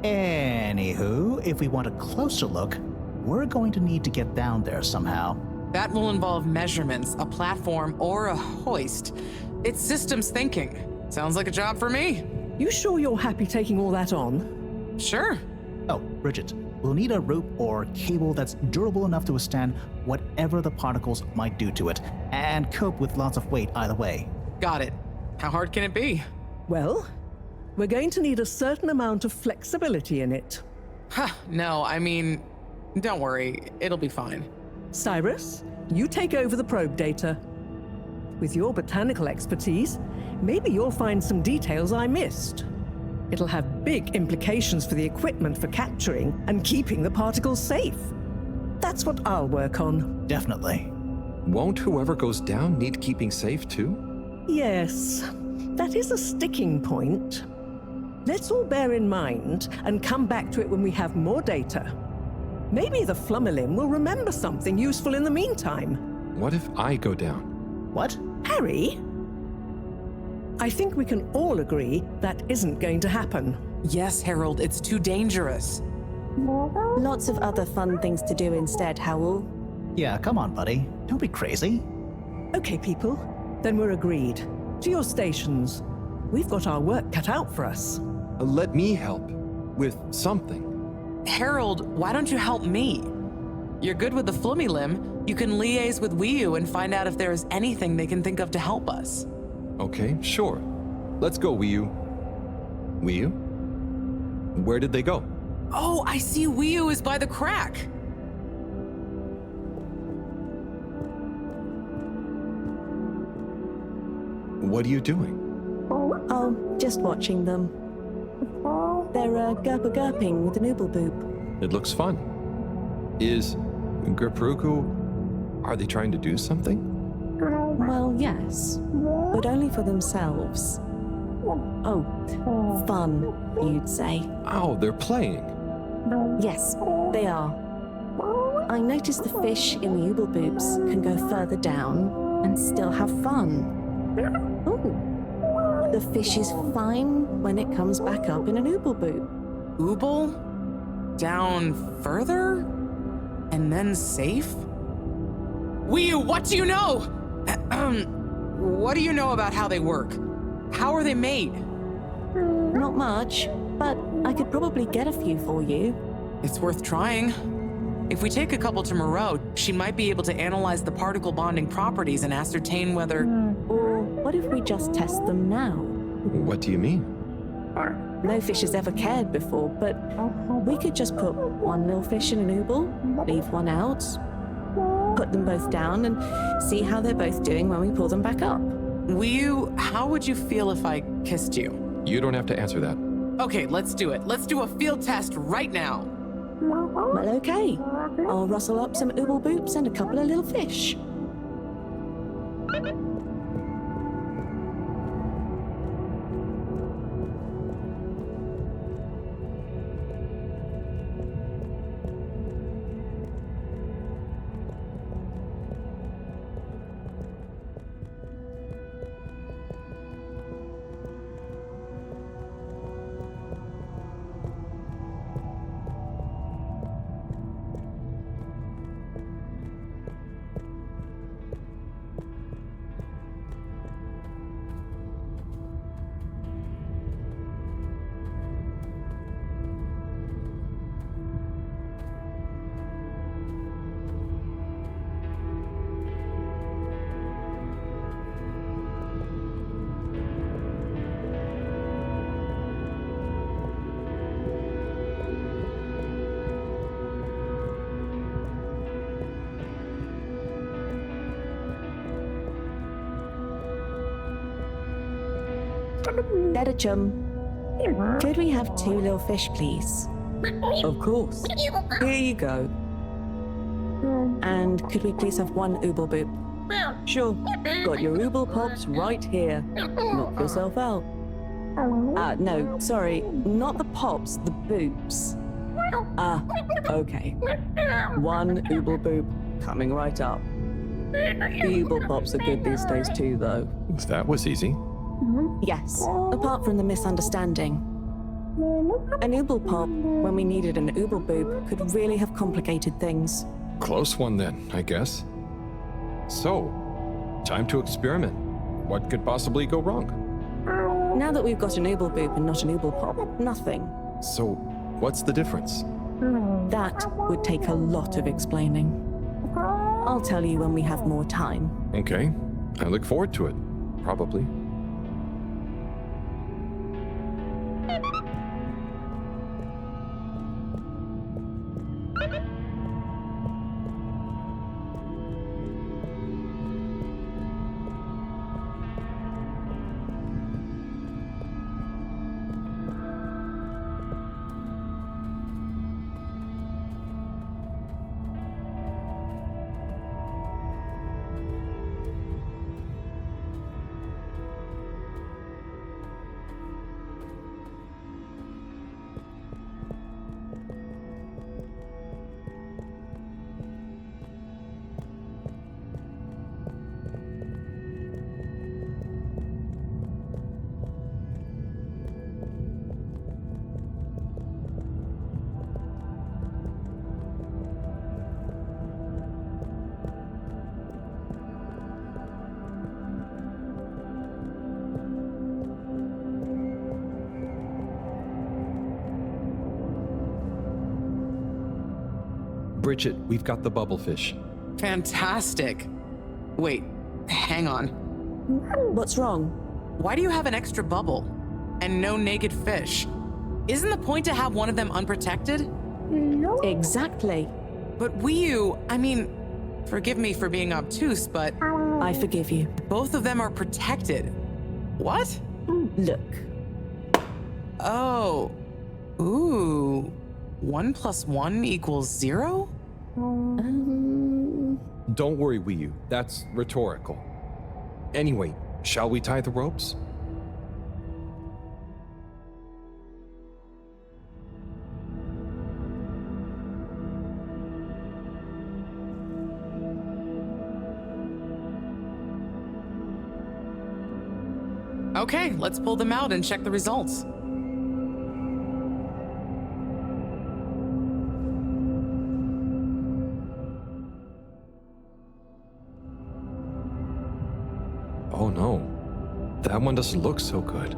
S8: Anywho, if we want a closer look, we're going to need to get down there somehow.
S1: That will involve measurements, a platform, or a hoist. It's systems thinking. Sounds like a job for me.
S3: You sure you're happy taking all that on?
S1: Sure.
S8: Oh, Bridget, we'll need a rope or cable that's durable enough to withstand whatever the particles might do to it, and cope with lots of weight either way.
S1: Got it. How hard can it be?
S3: Well, we're going to need a certain amount of flexibility in it.
S1: No, I mean, don't worry. It'll be fine.
S3: Cyrus, you take over the probe data. With your botanical expertise, maybe you'll find some details I missed. It'll have big implications for the equipment for capturing and keeping the particles safe. That's what I'll work on.
S8: Definitely.
S4: Won't whoever goes down need keeping safe too?
S3: Yes, that is a sticking point. Let's all bear in mind and come back to it when we have more data. Maybe the Flummerlin will remember something useful in the meantime.
S4: What if I go down?
S8: What?
S3: Harry? I think we can all agree that isn't going to happen.
S1: Yes, Harold, it's too dangerous.
S20: Lots of other fun things to do instead, Howell.
S8: Yeah, come on, buddy. Don't be crazy.
S3: Okay, people. Then we're agreed. To your stations. We've got our work cut out for us.
S4: Let me help with something.
S1: Harold, why don't you help me? You're good with the flummy limb. You can liaise with Wiyu and find out if there is anything they can think of to help us.
S4: Okay, sure. Let's go, Wiyu. Wiyu? Where did they go?
S1: Oh, I see Wiyu is by the crack.
S4: What are you doing?
S20: Oh, just watching them. They're gurping with an ooble boop.
S4: It looks fun. Is Gerpruku... Are they trying to do something?
S20: Well, yes, but only for themselves. Oh, fun, you'd say.
S4: Oh, they're playing.
S20: Yes, they are. I noticed the fish in the ooble boops can go further down and still have fun. Oh, the fish is fine when it comes back up in an ooble boop.
S1: Ooble? Down further? And then safe? Wiyu, what do you know? What do you know about how they work? How are they made?
S20: Not much, but I could probably get a few for you.
S1: It's worth trying. If we take a couple to Mareaux, she might be able to analyze the particle bonding properties and ascertain whether...
S20: Or what if we just test them now?
S4: What do you mean?
S20: No fish has ever cared before, but we could just put one little fish in an ooble, leave one out, put them both down, and see how they're both doing when we pull them back up.
S1: Wiyu, how would you feel if I kissed you?
S4: You don't have to answer that.
S1: Okay, let's do it. Let's do a field test right now.
S20: Well, okay. I'll rustle up some ooble boops and a couple of little fish. Better chum. Could we have 2 little fish, please? Of course. Here you go. And could we please have 1 ooble boop? Sure. Got your ooble pops right here. Knock yourself out. No, sorry. Not the pops, the boops. Okay. 1 ooble boop coming right up. The ooble pops are good these days too, though.
S4: That was easy.
S20: Yes, apart from the misunderstanding. An ooble pop, when we needed an ooble boob, could really have complicated things.
S4: Close one then, I guess. So, time to experiment. What could possibly go wrong?
S20: Now that we've got an ooble boob and not an ooble pop, nothing.
S4: So, what's the difference?
S20: That would take a lot of explaining. I'll tell you when we have more time.
S4: Okay, I look forward to it. Probably. Bridget, we've got the bubblefish.
S1: Fantastic. Wait, hang on.
S20: What's wrong?
S1: Why do you have an extra bubble? And no naked fish? Isn't the point to have one of them unprotected?
S20: Exactly.
S1: But I mean, forgive me for being obtuse, but...
S20: I forgive you.
S1: Both of them are protected. What?
S20: Look.
S1: Oh. Ooh. 1 + 1 = 0?
S4: Don't worry, Wiyu. That's rhetorical. Anyway, shall we tie the ropes?
S1: Okay, let's pull them out and check the results.
S4: Oh no, that one doesn't look so good.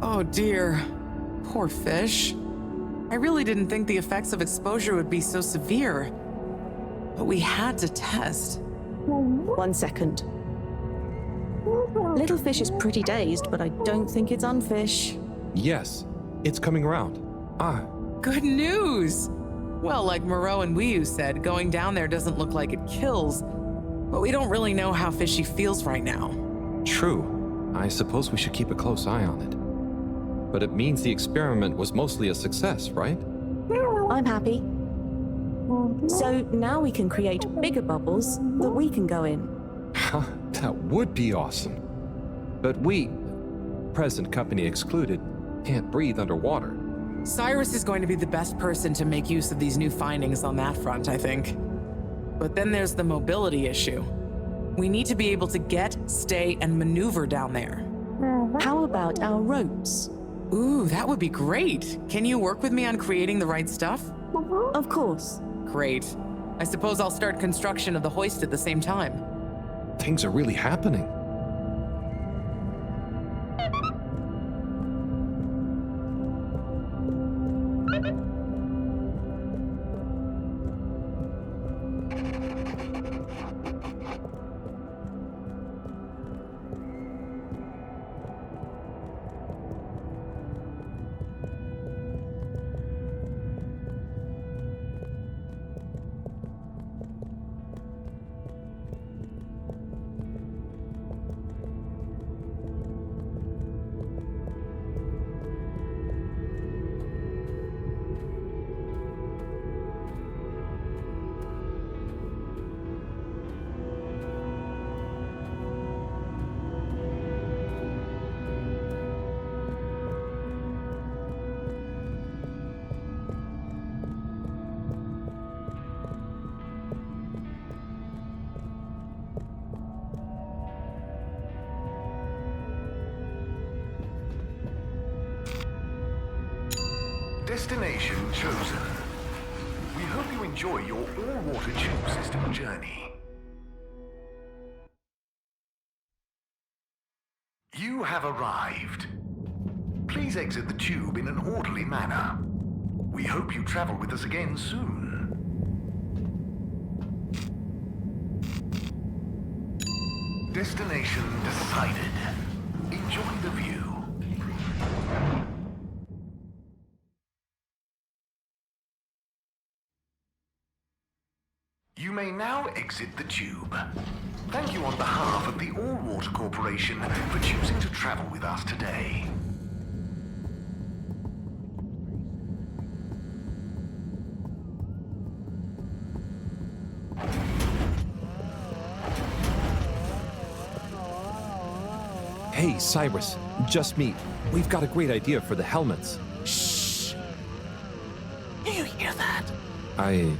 S1: Oh dear, poor fish. I really didn't think the effects of exposure would be so severe. But we had to test.
S20: 1 second. Little fish is pretty dazed, but I don't think it's unfish.
S4: Yes, it's coming around.
S1: Good news! Well, like Mareaux and Wiyu said, going down there doesn't look like it kills, but we don't really know how fishy feels right now.
S4: True. I suppose we should keep a close eye on it. But it means the experiment was mostly a success, right?
S20: I'm happy. So now we can create bigger bubbles that we can go in.
S4: That would be awesome. But we, present company excluded, can't breathe underwater.
S1: Cyrus is going to be the best person to make use of these new findings on that front, I think. But then there's the mobility issue. We need to be able to get, stay, and maneuver down there.
S20: How about our ropes?
S1: Ooh, that would be great. Can you work with me on creating the right stuff?
S20: Of course.
S1: Great. I suppose I'll start construction of the hoist at the same time.
S4: Things are really happening.
S7: Destination chosen. We hope you enjoy your all-water tube system journey. You have arrived. Please exit the tube in an orderly manner. We hope you travel with us again soon. Destination decided. Enjoy the view. You may now exit the tube. Thank you on behalf of the All-Water Corporation for choosing to travel with us today.
S4: Hey, Cyrus, just me. We've got a great idea for the helmets.
S6: Shh. Do you hear that?
S4: I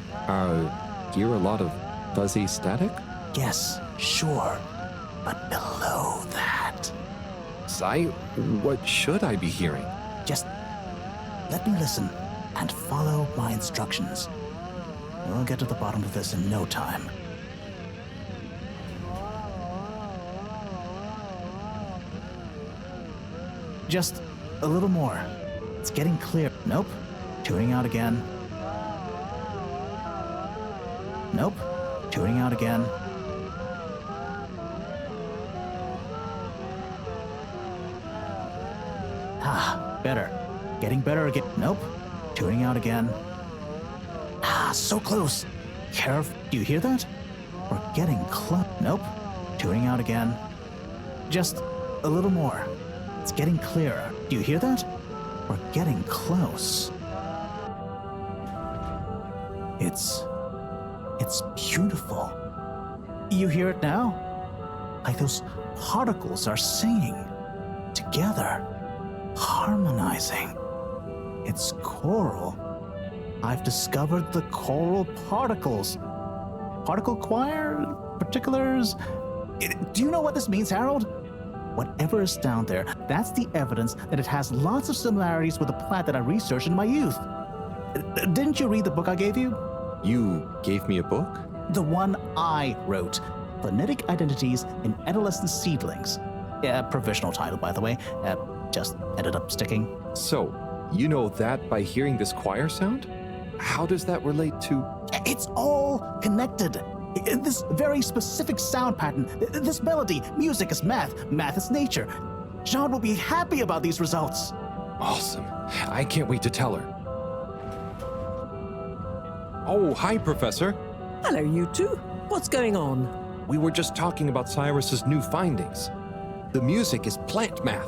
S4: hear a lot of fuzzy static?
S6: Yes, sure. But below that...
S4: What should I be hearing?
S6: Just let me listen and follow my instructions. We'll get to the bottom of this in no time. Just a little more. It's getting clear. Nope. Tuning out again.
S8: Nope. Tuning out again. Better. Getting better again. Nope. Tuning out again. So close. Careful. Do you hear that? We're getting close. Nope. Tuning out again. Just a little more. It's getting clearer. Do you hear that? We're getting close. It's beautiful. You hear it now? Like those particles are singing together, harmonizing. It's choral. I've discovered the choral particles. Particle choir? Particulars? Do you know what this means, Harold? Whatever is down there, that's the evidence that it has lots of similarities with the plant that I researched in my youth. Didn't you read the book I gave you?
S4: You gave me a book?
S8: The one I wrote. Phonetic Identities in Adolescent Seedlings. Provisional title, by the way. Just ended up sticking.
S4: So, you know that by hearing this choir sound? How does that relate to...
S8: It's all connected. This very specific sound pattern, this melody, music is math, math is nature. Jeanne will be happy about these results.
S4: Awesome. I can't wait to tell her. Oh, hi, Professor.
S3: Hello, you two. What's going on?
S4: We were just talking about Cyrus's new findings. The music is plant math.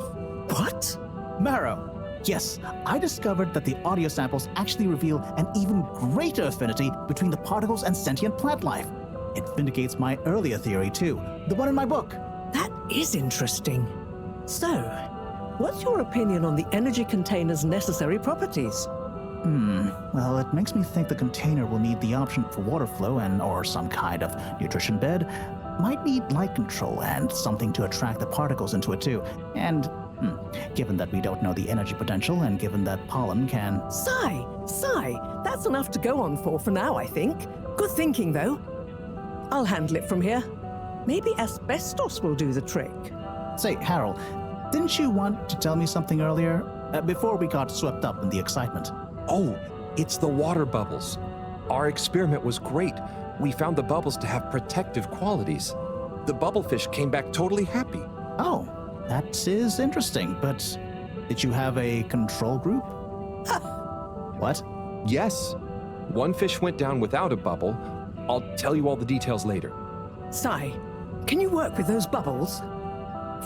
S8: What? Mareaux. Yes, I discovered that the audio samples actually reveal an even greater affinity between the particles and sentient plant life. It vindicates my earlier theory, too, the one in my book.
S3: That is interesting. So, what's your opinion on the energy container's necessary properties?
S8: Well, it makes me think the container will need the option for water flow or some kind of nutrition bed. Might need light control and something to attract the particles into it, too. And given that we don't know the energy potential and given that pollen can...
S3: Sigh! That's enough to go on for now, I think. Good thinking, though. I'll handle it from here. Maybe asbestos will do the trick.
S8: Say, Harold, didn't you want to tell me something earlier? Before we got swept up in the excitement.
S4: Oh, it's the water bubbles. Our experiment was great. We found the bubbles to have protective qualities. The bubblefish came back totally happy.
S8: Oh, that is interesting, but did you have a control group? What?
S4: Yes. One fish went down without a bubble. I'll tell you all the details later.
S3: Sai, can you work with those bubbles?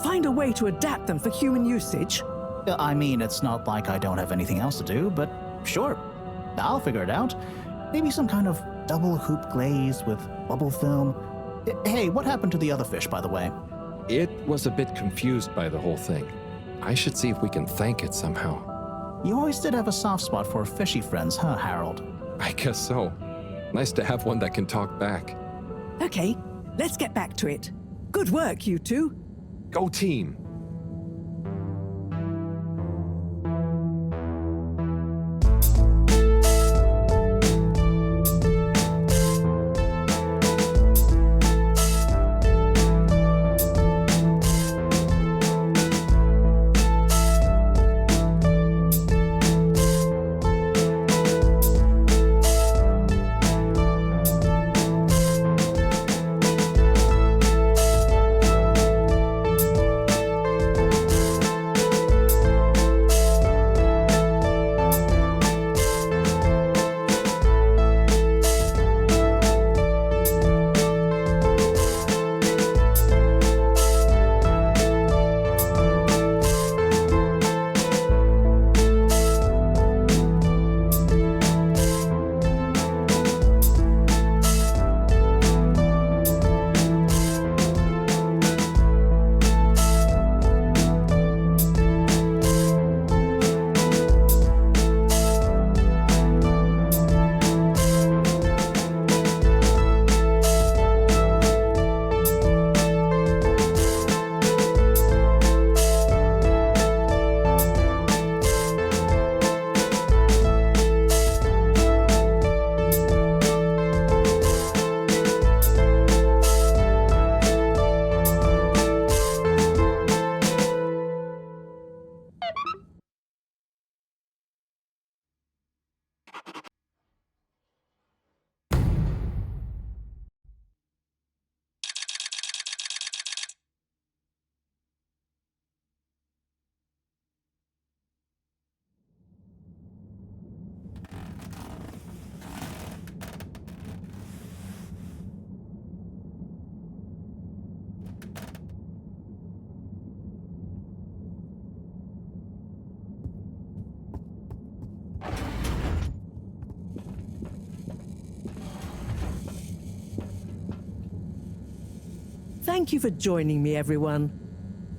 S3: Find a way to adapt them for human usage?
S8: I mean, it's not like I don't have anything else to do, but sure. I'll figure it out. Maybe some kind of double hoop glaze with bubble film. Hey, what happened to the other fish, by the way?
S4: It was a bit confused by the whole thing. I should see if we can thank it somehow.
S8: You always did have a soft spot for fishy friends, huh, Harold?
S4: I guess so. Nice to have one that can talk back.
S3: Okay, let's get back to it. Good work, you two.
S4: Go team!
S3: Thank you for joining me, everyone.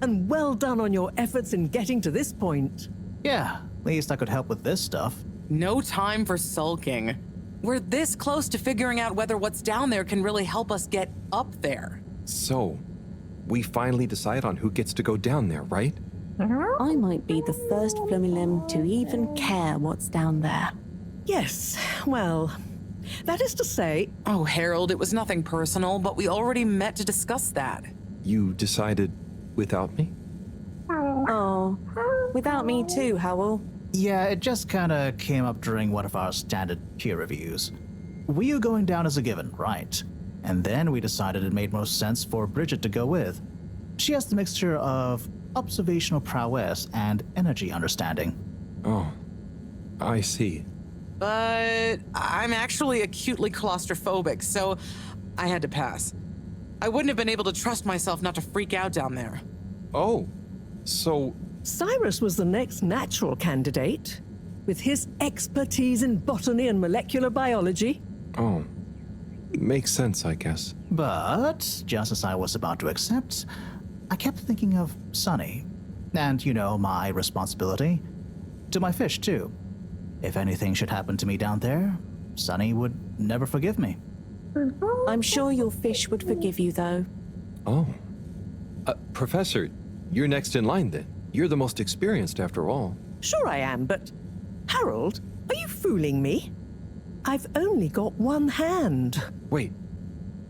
S3: And well done on your efforts in getting to this point.
S8: Yeah, at least I could help with this stuff.
S1: No time for sulking. We're this close to figuring out whether what's down there can really help us get up there.
S4: So, we finally decide on who gets to go down there, right?
S20: I might be the first Flumilim to even care what's down there.
S3: Yes, well, that is to say...
S1: Oh, Harold, it was nothing personal, but we already met to discuss that.
S4: You decided without me?
S20: Oh, without me too, Howell.
S8: Yeah, it just kinda came up during one of our standard peer reviews. We were going down as a given, right? And then we decided it made most sense for Bridget to go with. She has the mixture of observational prowess and energy understanding.
S4: Oh, I see.
S1: But I'm actually acutely claustrophobic, so I had to pass. I wouldn't have been able to trust myself not to freak out down there.
S4: Oh, so...
S3: Cyrus was the next natural candidate. With his expertise in botany and molecular biology.
S4: Oh, makes sense, I guess.
S8: But, just as I was about to accept, I kept thinking of Sunny. And, you know, my responsibility. To my fish, too. If anything should happen to me down there, Sunny would never forgive me.
S20: I'm sure your fish would forgive you, though.
S4: Oh. Professor, you're next in line then. You're the most experienced after all.
S3: Sure I am, but... Harold, are you fooling me? I've only got one hand.
S4: Wait,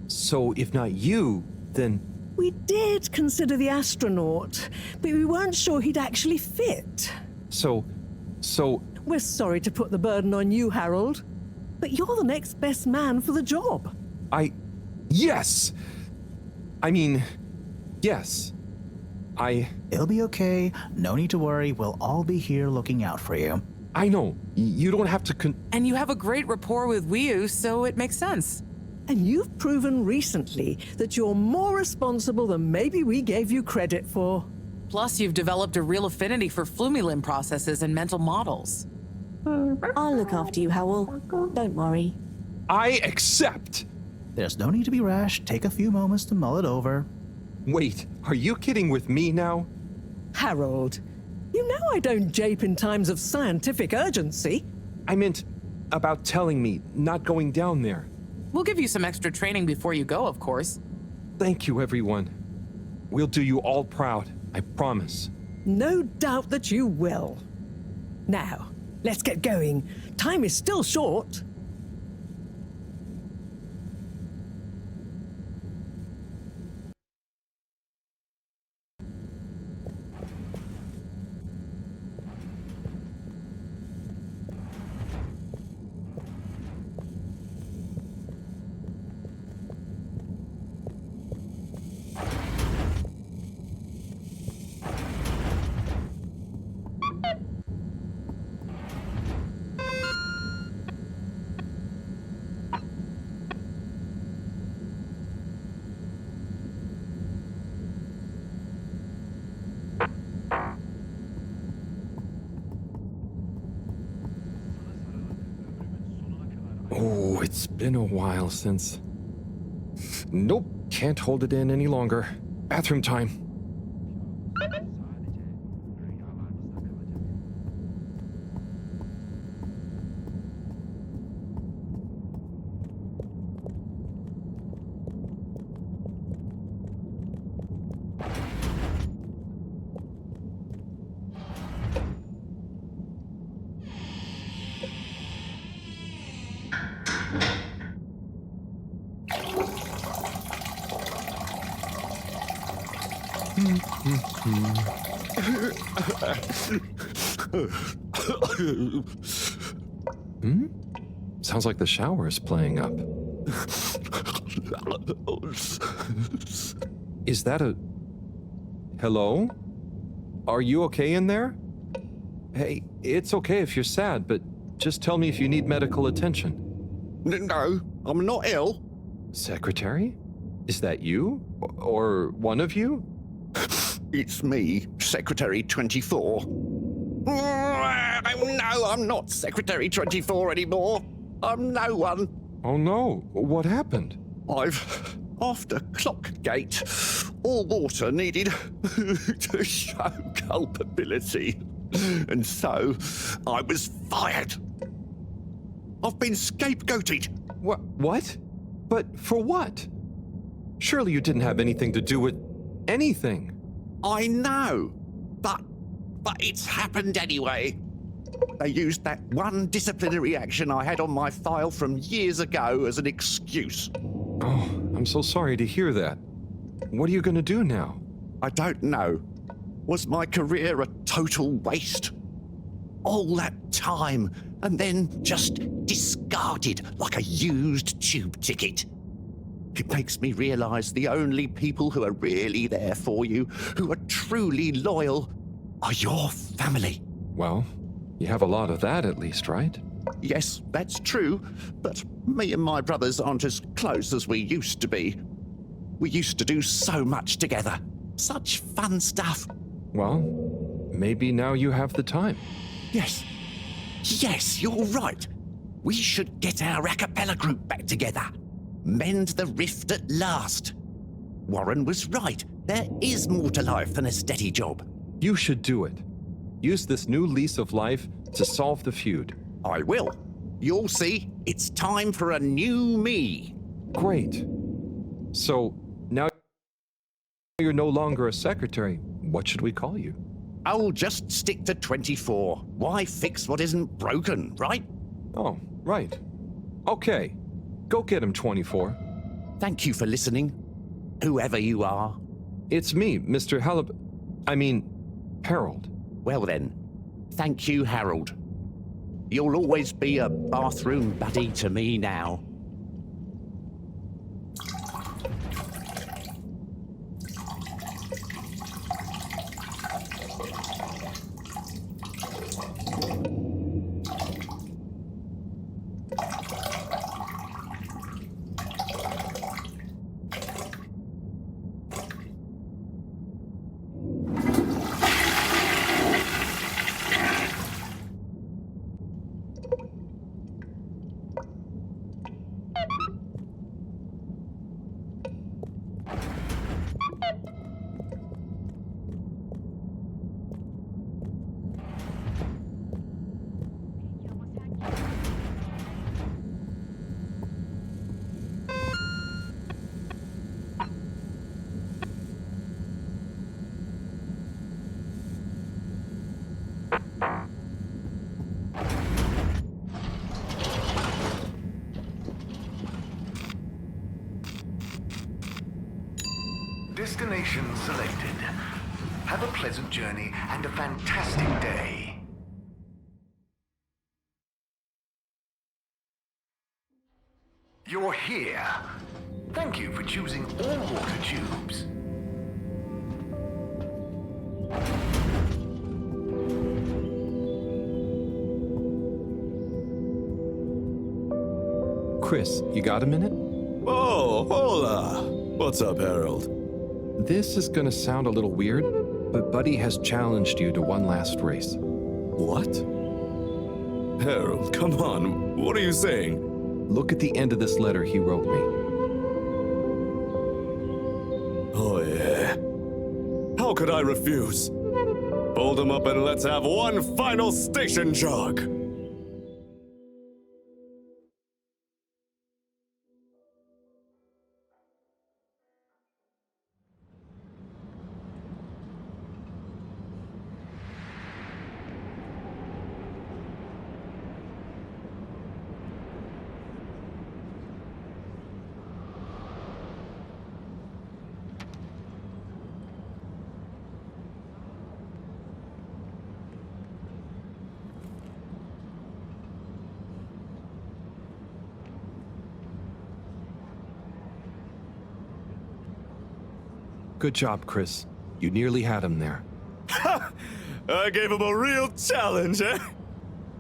S4: so if not you, then...
S3: We did consider the astronaut, but we weren't sure he'd actually fit.
S4: So...
S3: We're sorry to put the burden on you, Harold, but you're the next best man for the job.
S4: Yes! I mean, yes.
S8: It'll be okay. No need to worry. We'll all be here looking out for you.
S4: I know. You don't have to
S1: And you have a great rapport with Wiu, so it makes sense.
S3: And you've proven recently that you're more responsible than maybe we gave you credit for.
S1: Plus, you've developed a real affinity for Flumilim processes and mental models.
S20: I'll look after you, Howell. Don't worry.
S4: I accept!
S8: There's no need to be rash. Take a few moments to mull it over.
S4: Wait, are you kidding with me now?
S3: Harold, you know I don't jape in times of scientific urgency.
S4: I meant about telling me, not going down there.
S1: We'll give you some extra training before you go, of course.
S4: Thank you, everyone. We'll do you all proud, I promise.
S3: No doubt that you will. Now, let's get going. Time is still short.
S4: Oh, it's been a while since... Nope, can't hold it in any longer. Bathroom time. Sounds like the shower is playing up. Is that a... Hello? Are you okay in there? Hey, it's okay if you're sad, but just tell me if you need medical attention.
S13: No, I'm not ill.
S4: Secretary? Is that you? Or one of you?
S13: It's me, Secretary 24. No, I'm not Secretary 24 anymore. I'm no one.
S4: Oh no, what happened?
S13: I've After Clockgate, all water needed to show culpability. And so, I was fired. I've been scapegoated.
S4: What? But for what? Surely you didn't have anything to do with anything.
S13: I know, but it's happened anyway. They used that one disciplinary action I had on my file from years ago as an excuse.
S4: Oh, I'm so sorry to hear that. What are you going to do now?
S13: I don't know. Was my career a total waste? All that time, and then just discarded like a used tube ticket. It makes me realise the only people who are really there for you, who are truly loyal, are your family.
S4: Well, you have a lot of that at least, right?
S13: Yes, that's true, but me and my brothers aren't as close as we used to be. We used to do so much together. Such fun stuff.
S4: Well, maybe now you have the time.
S13: Yes. Yes, you're right. We should get our a cappella group back together. Mend the rift at last. Warren was right. There is more to life than a steady job.
S4: You should do it. Use this new lease of life to solve the feud.
S13: I will. You'll see, it's time for a new me.
S4: Great. So, now you're no longer a secretary. What should we call you?
S13: I'll just stick to 24. Why fix what isn't broken, right?
S4: Oh, right. Okay. Go get him, 24.
S13: Thank you for listening, whoever you are.
S4: It's me, Mr. Harold.
S13: Well then, thank you, Harold. You'll always be a bathroom buddy to me now.
S7: Destination selected. Have a pleasant journey and a fantastic day. You're here. Thank you for choosing all water tubes.
S4: Chris, you got a minute?
S5: Oh, hola! What's up, Harold?
S4: This is gonna sound a little weird, but Buddy has challenged you to one last race.
S5: What? Harold, come on. What are you saying?
S4: Look at the end of this letter he wrote me.
S5: Oh, yeah. How could I refuse? Fold them up and let's have one final station jog.
S4: Good job, Chris. You nearly had him there.
S5: Ha! I gave him a real challenge, eh?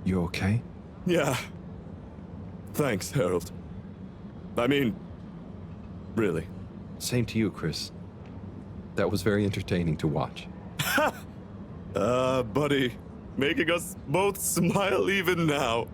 S4: You okay?
S5: Yeah. Thanks, Harold. I mean, really.
S4: Same to you, Chris. That was very entertaining to watch.
S5: Buddy, making us both smile even now.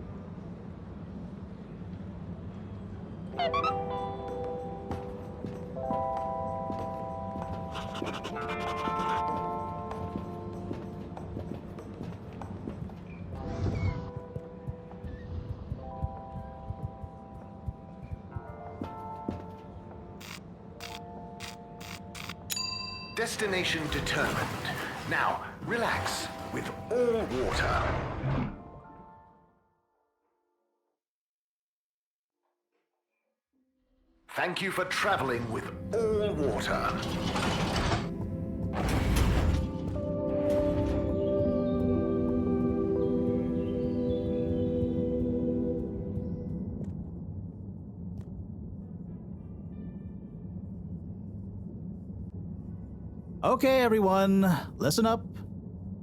S7: Destination determined. Now, relax with all water. Thank you for traveling with all water.
S8: Okay, everyone, listen up.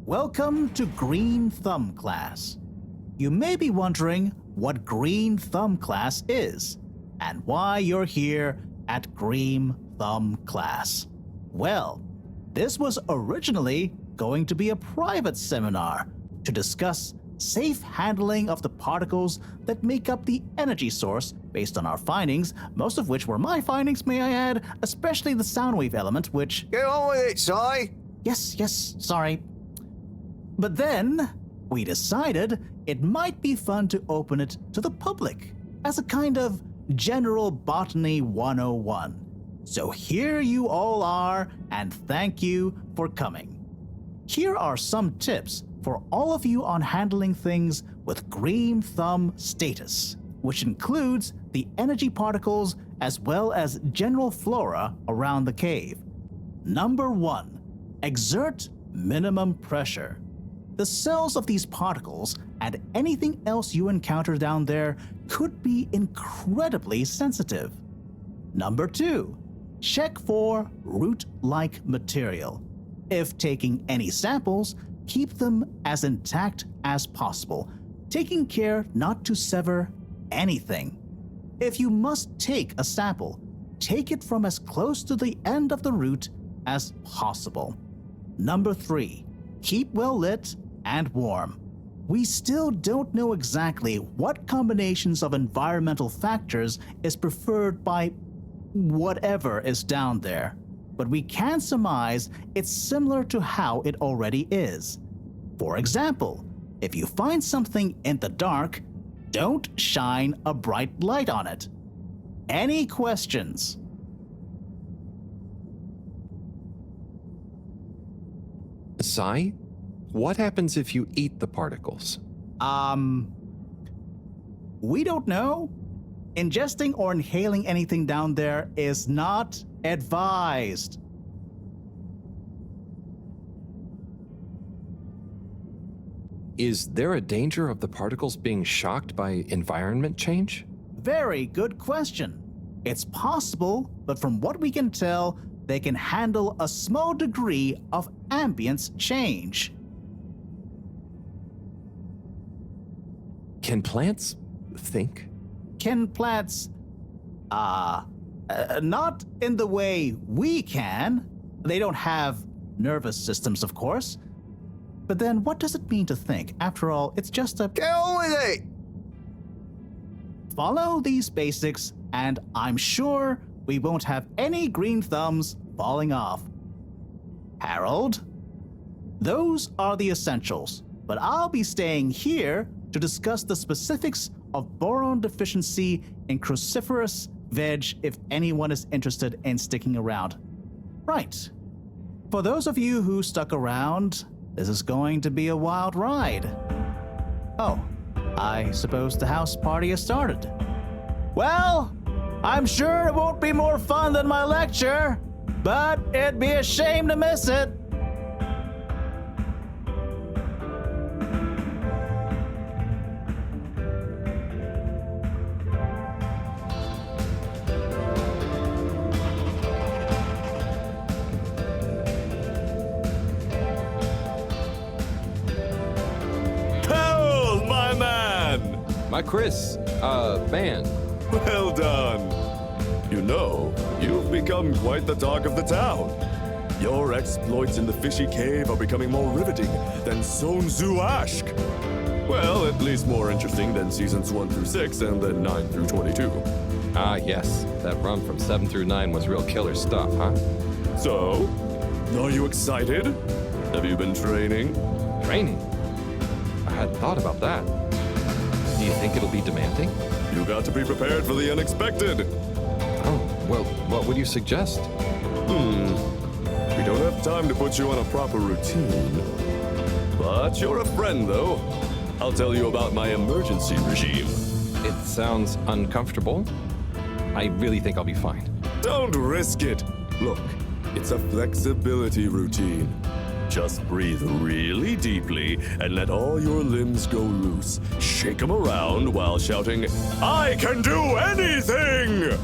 S8: Welcome to Green Thumb class. You may be wondering what Green Thumb class is and why you're here at Green Thumb class. Well, this was originally going to be a private seminar to discuss safe handling of the particles that make up the energy source based on our findings, most of which were my findings, may I add, especially the sound wave element, which...
S11: Get on with it, Si!
S8: Yes, sorry. But then, we decided it might be fun to open it to the public as a kind of General Botany 101. So here you all are, and thank you for coming. Here are some tips for all of you on handling things with Green Thumb status, which includes the energy particles as well as general flora around the cave. Number 1, exert minimum pressure. The cells of these particles and anything else you encounter down there could be incredibly sensitive. Number 2, check for root-like material. If taking any samples, keep them as intact as possible, taking care not to sever anything. If you must take a sample, take it from as close to the end of the root as possible. Number 3, keep well lit and warm. We still don't know exactly what combinations of environmental factors is preferred by whatever is down there, but we can surmise it's similar to how it already is. For example, if you find something in the dark, don't shine a bright light on it. Any questions?
S4: Si, what happens if you eat the particles?
S8: We don't know. Ingesting or inhaling anything down there is not advised.
S4: Is there a danger of the particles being shocked by environment change?
S8: Very good question. It's possible, but from what we can tell, they can handle a small degree of ambience change.
S4: Can plants think?
S8: Can plants, not in the way we can. They don't have nervous systems, of course. But then what does it mean to think? After all, it's just a...
S11: Get on with it!
S8: Follow these basics, and I'm sure we won't have any green thumbs falling off. Harold? Those are the essentials, but I'll be staying here to discuss the specifics of boron deficiency in cruciferous veg if anyone is interested in sticking around. Right. For those of you who stuck around, this is going to be a wild ride. Oh, I suppose the house party has started. Well, I'm sure it won't be more fun than my lecture, but it'd be a shame to miss it.
S4: My Chris, man.
S5: Well done. You know, you've become quite the talk of the town. Your exploits in the fishy cave are becoming more riveting than Sun Tzu Ashk. Well, at least more interesting than seasons 1 through 6 and then 9 through 22.
S4: Ah, yes. That run from 7 through 9 was real killer stuff, huh?
S5: So, Are you excited? Have you been training?
S4: Training? I hadn't thought about that. Do you think it'll be demanding?
S5: You got to be prepared for the unexpected.
S4: Oh, well, what would you suggest?
S5: We don't have time to put you on a proper routine. But you're a friend, though. I'll tell you about my emergency regime.
S4: It sounds uncomfortable. I really think I'll be fine.
S5: Don't risk it. Look, it's a flexibility routine. Just breathe really deeply and let all your limbs go loose. Shake them around while shouting, "I can do anything!"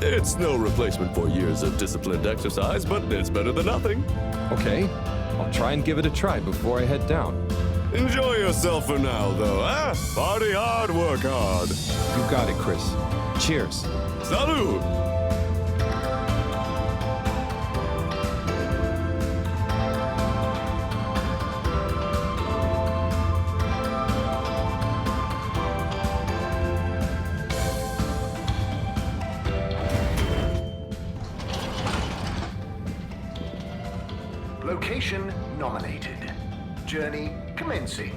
S5: It's no replacement for years of disciplined exercise, but it's better than nothing.
S4: Okay, I'll try and give it a try before I head down.
S5: Enjoy yourself for now, though, eh? Party hard, work hard.
S4: You got it, Chris. Cheers.
S5: Salud!
S7: Location nominated. Journey commencing.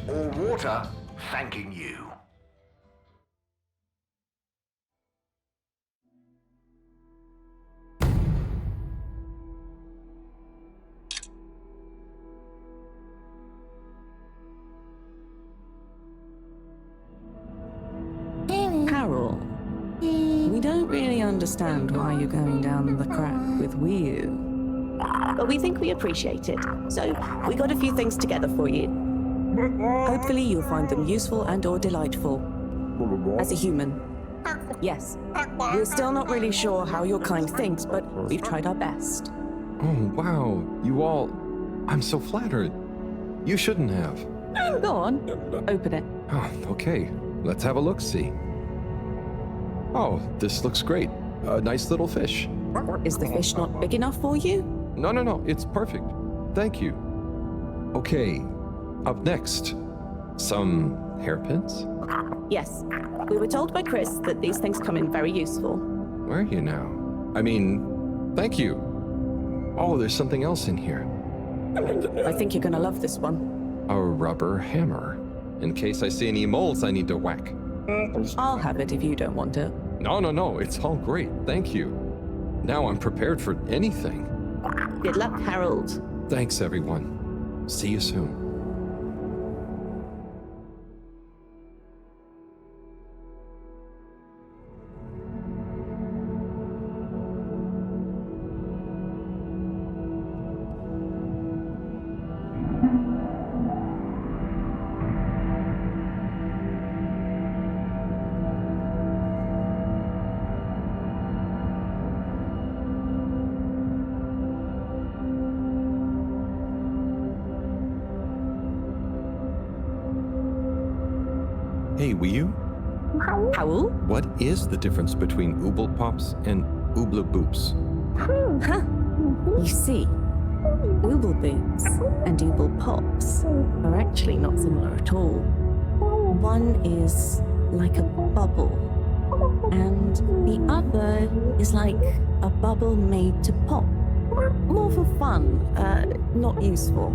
S7: All water thanking you.
S20: Carol, we don't really understand why you're going down the crack with Wii.
S21: But we think we appreciate it, so we got a few things together for you. Hopefully you'll find them useful and or delightful. As a human. Yes, we're still not really sure how your kind thinks, but we've tried our best.
S4: Oh, wow. You all... I'm so flattered. You shouldn't have.
S20: Go on, open it.
S4: Oh, okay. Let's have a look-see. Oh, this looks great. A nice little fish.
S21: Is the fish not big enough for you?
S4: No. It's perfect. Thank you. Okay. Up next. Some hairpins?
S21: Yes. We were told by Chris that these things come in very useful.
S4: Where are you now? I mean, thank you. Oh, there's something else in here.
S21: I think you're gonna love this one.
S4: A rubber hammer. In case I see any moles I need to whack.
S20: I'll have it if you don't want it.
S4: No. It's all great. Thank you. Now I'm prepared for anything.
S21: Good luck, Harold.
S4: Thanks, everyone. See you soon. Hey, Wiyu?
S21: Howl?
S4: What is the difference between ooble pops and ooble boops?
S21: You see, ooble boops and ooble pops are actually not similar at all. One is like a bubble, and the other is like a bubble made to pop. More for fun, not useful.